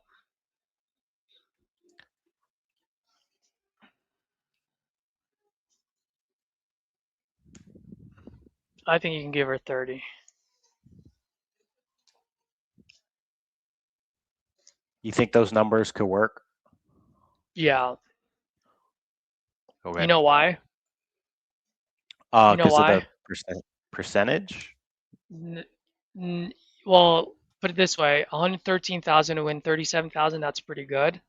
I think you can give her 30. You think those numbers could work? Yeah. Okay. You know why? You know Because of the why? percentage? N- n- well, put it this way, 113,000 to win 37,000, that's pretty good.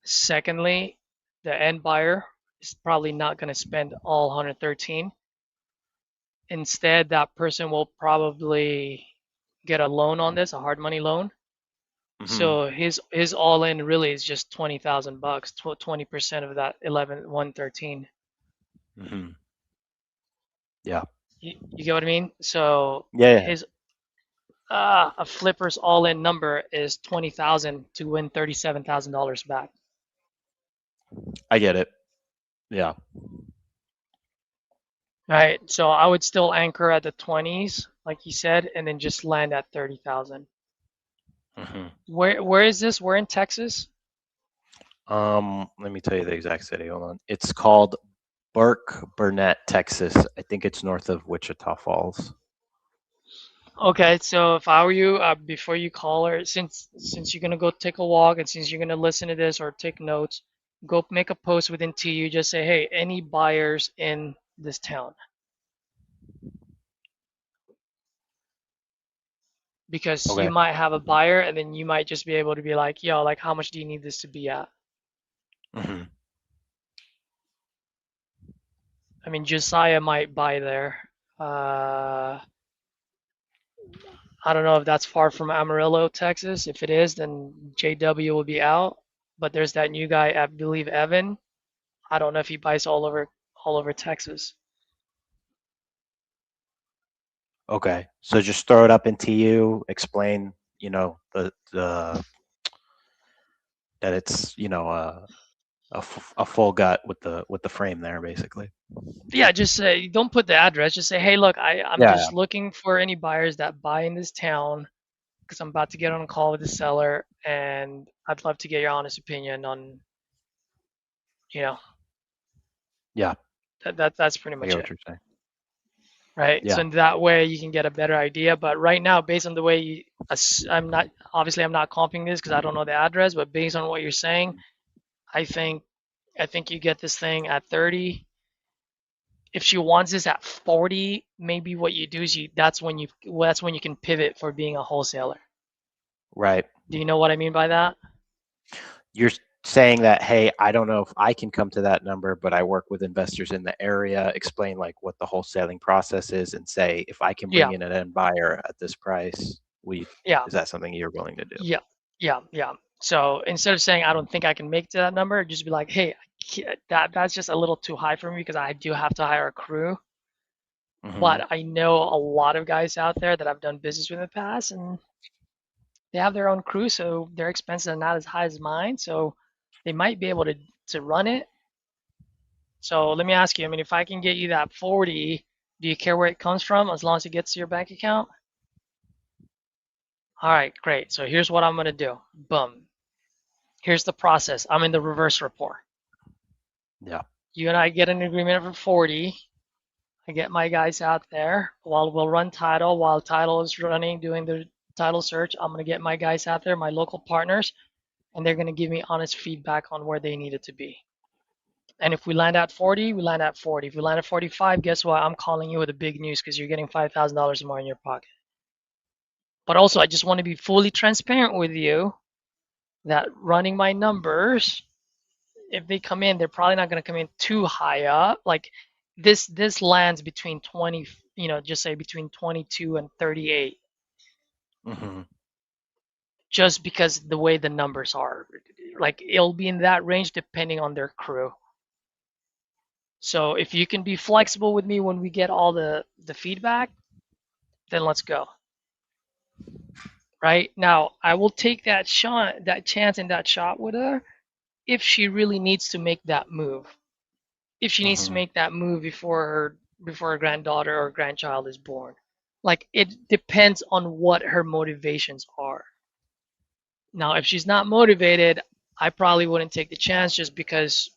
Secondly, the end buyer is probably not going to spend all 113. Instead, that person will probably get a loan on this, a hard money loan. Hmm. So his all in really is just 20,000 bucks, 20% of that 113. Hmm. Yeah. You get what I mean? So Yeah. Yeah. his a flipper's all in number is 20,000 to win $37,000 back. I get it. Yeah. Right. So I would still anchor at the 20s, like you said, and then just land at 30,000. Hmm. Where is this? We're in Texas. Let me tell you the exact city. Hold on. It's called Burnett, Texas. I think it's north of Wichita Falls. Okay, so if I were you, before you call her, since you're gonna go take a walk and since you're gonna listen to this or take notes, go make a post within TU. Just say, hey, any buyers in this town? Because you Okay. might have a buyer and then you might just be able to be like, yo, like how much do you need this to be at? Hmm. I mean, Josiah might buy there. Uh, I don't know if that's far from Amarillo, Texas. If it is, then JW will be out. But there's that new guy, I believe Evan. I don't know if he buys all over Texas. Okay. So just throw it up in TU, explain, the that it's, a full gut with the frame there, basically. Yeah, just say don't put the address. Just say, hey, look, I'm Yeah. just looking for any buyers that buy in this town because I'm about to get on a call with the seller, and I'd love to get your honest opinion on, you know, Yeah. that's pretty I much get it, what you're saying. right? So Yeah. in that way you can get a better idea. But right now, based on the way I'm not obviously I'm not comping this because I don't know the address, but based on what you're saying, I think I think you get this thing at 30. If she wants this at 40, maybe what you do is that's when you can pivot for being a wholesaler. Right. Do you know what I mean by that? You're saying that, hey, I don't know if I can come to that number, but I work with investors in the area, explain like what the wholesaling process is, and say if I can bring Yeah, in an end buyer at this price, yeah, is that something you're willing to do? yeah, yeah. So instead of saying I don't think I can make to that number, just be like, hey, that's just a little too high for me because I do have to hire a crew. Hmm. But I know a lot of guys out there that I've done business with in the past, and They have their own crew, so their expenses are not as high as mine, so they might be able to run it. So let me ask you, I mean, if I can get you that 40, do you care where it comes from as long as it gets to your bank account? All right, great. So here's what I'm gonna do. Boom. Here's the process. I'm in the reverse report. Yeah. You and I get an agreement for 40. I get my guys out there while we'll run title. While title is running, doing the title search, I'm gonna get my guys out there, my local partners, and they're gonna give me honest feedback on where they need it to be. And if we land at 40, we land at 40. If we land at 45, guess what? I'm calling you with the big news because you're getting $5,000 more in your pocket. But also, I just want to be fully transparent with you that running my numbers, if they come in, they're probably not going to come in too high up. Like this lands between 20, just say between 22 and 38, Hmm. just because the way the numbers are. Like it'll be in that range depending on their crew. So if you can be flexible with me when we get all the feedback, then let's go. Right now, I will take that shot, that chance, and that shot with her if she really needs to make that move. If she needs to Hmm. make that move before her granddaughter or grandchild is born. Like it depends on what her motivations are. Now, if she's not motivated, I probably wouldn't take the chance just because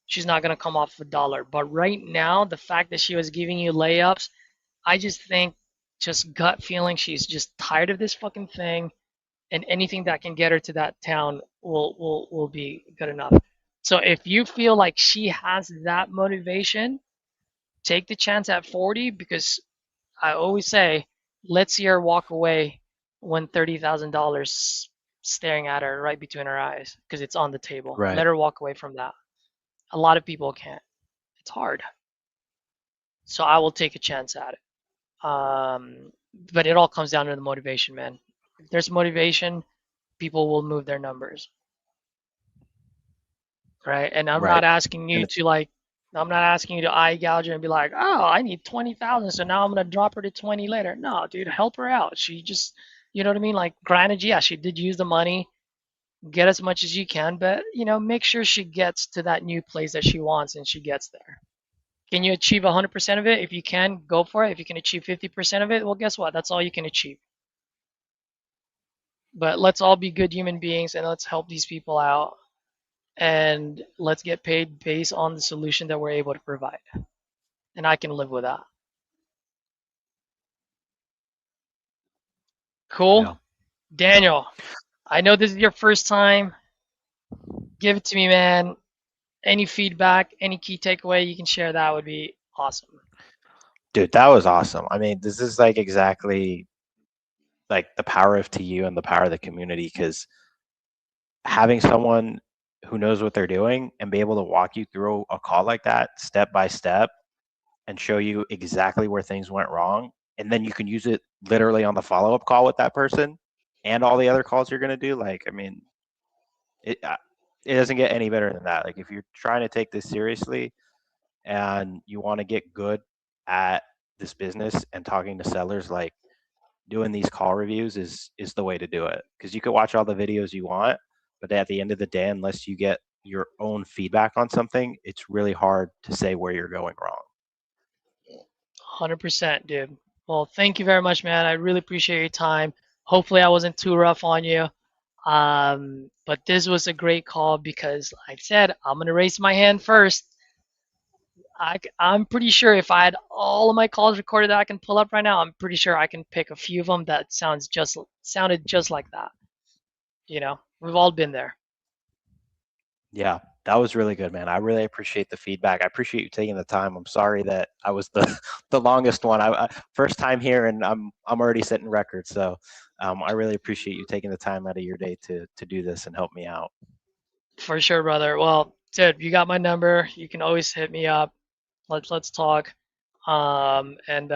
she's not gonna come off a dollar. But right now, the fact that she was giving you layups, I just think just gut feeling she's just tired of this fucking thing, and anything that can get her to that town will be good enough. So if you feel like she has that motivation, take the chance at 40 because I always say, let's see her walk away when $30,000 staring at her right between her eyes because it's on the table. Right. Let her walk away from that. A lot of people can't. It's hard. So I will take a chance at it. But it all comes down to the motivation, man. If there's motivation, people will move their numbers, right? And I'm Right. not asking And you to like, I'm not asking you to eye gouge her and be like, oh, I need 20,000, so now I'm gonna drop her to 20 later. No, dude, help her out. She just, you know what I mean? Like, granted, yeah, she did use the money, get as much as you can, but make sure she gets to that new place that she wants and she gets there. Can you achieve 100% of it? If you can, go for it. If you can achieve 50% of it, well, guess what? That's all you can achieve. But let's all be good human beings and let's help these people out and let's get paid based on the solution that we're able to provide. And I can live with that. Cool? yeah. Daniel, I know this is your first time. Give it to me, man. Any feedback, any key takeaway you can share, that would be awesome. Dude, that was awesome. I mean, this is like exactly like the power of TU and the power of the community because having someone who knows what they're doing and be able to walk you through a call like that step by step and show you exactly where things went wrong. And then you can use it literally on the follow up call with that person and all the other calls you're going to do. Like, I mean, it doesn't get any better than that. Like, if you're trying to take this seriously and you want to get good at this business and talking to sellers, like doing these call reviews is the way to do it because you can watch all the videos you want, but at the end of the day, unless you get your own feedback on something, it's really hard to say where you're going wrong. 100%, dude. Well, thank you very much, man. I really appreciate your time. Hopefully, I wasn't too rough on you. But this was a great call because, like I said, I'm going to raise my hand first. I'm pretty sure if I had all of my calls recorded that I can pull up right now, I'm pretty sure I can pick a few of them that sounded just like that. We've all been there. Yeah, that was really good, man. I really appreciate the feedback. I appreciate you taking the time. I'm sorry that I was the the longest one. I first time here, and I'm already setting records. So I really appreciate you taking the time out of your day to do this and help me out. For sure, brother. Well, dude, you got my number. You can always hit me up. Let's talk. And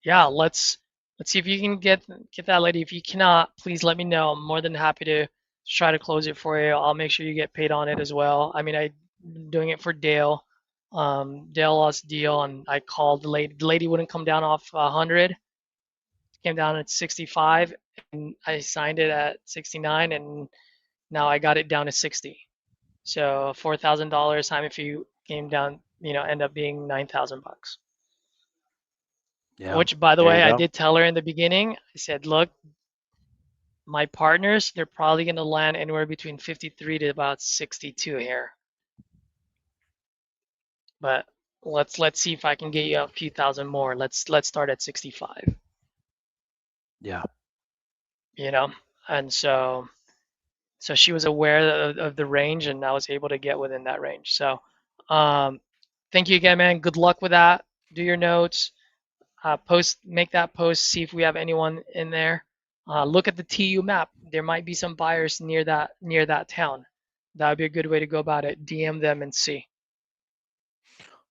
yeah, let's see if you can get that lady. If you cannot, please let me know. I'm more than happy to try to close it for you. I'll make sure you get paid on it as well. I mean, I'm doing it for Dale. Dale lost a deal, and I called the lady. The lady wouldn't come down off 100. came down at 65, and I signed it at 69, and now I got it down to 60. So $4,000 time if you came down, end up being $9,000. Yeah, Which, by the there you way, I go. did tell her in the beginning. I said, look, my partners, they're probably going to land anywhere between 53 to about 62 here. But let's see if I can get you a few thousand more. Let's start at 65. Yeah. And so she was aware of the range, and I was able to get within that range. So thank you again, man. Good luck with that. Do your notes. Make that post. See if we have anyone in there. Look at the TU map. There might be some buyers near that town. That would be a good way to go about it. DM them and see.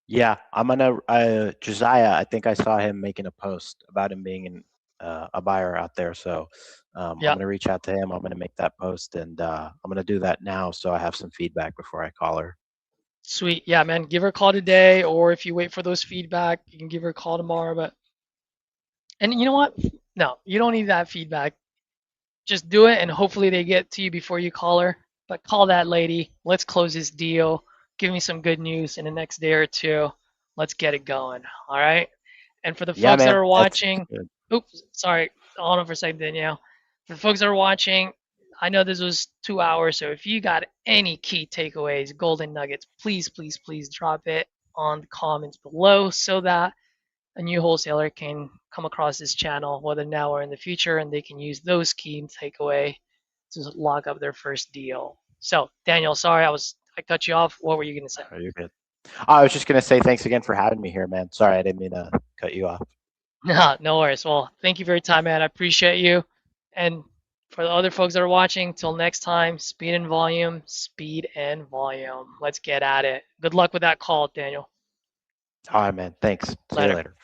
Yeah, I'm gonna Josiah. I think I saw him making a post about him being a buyer out there. So I'm Yeah, gonna reach out to him. I'm gonna make that post, and I'm gonna do that now so I have some feedback before I call her. sweet. Yeah, man. Give her a call today, or if you wait for those feedback, you can give her a call tomorrow. And you know what? No, you don't need that feedback. Just do it, and hopefully they get to you before you call her. But call that lady. Let's close this deal. Give me some good news in the next day or two. Let's get it going. All right. And for the Yeah, folks that man, are that's watching, good. oops, sorry, hold on for a second, Danielle. For the folks that are watching, I know this was 2 hours, so if you got any key takeaways, golden nuggets, please, please, please drop it on the comments below so that a new wholesaler can come across this channel, whether now or in the future, and they can use those key takeaway to lock up their first deal. So, Daniel, sorry I cut you off. What were you gonna say? Oh, you're good. I was just gonna say thanks again for having me here, man. Sorry, I didn't mean to cut you off. No, no worries. Well, thank you for your time, man. I appreciate you. And for the other folks that are watching, till next time, speed and volume, speed and volume. Let's get at it. Good luck with that call, Daniel. All right, man. Thanks. See you Later. later.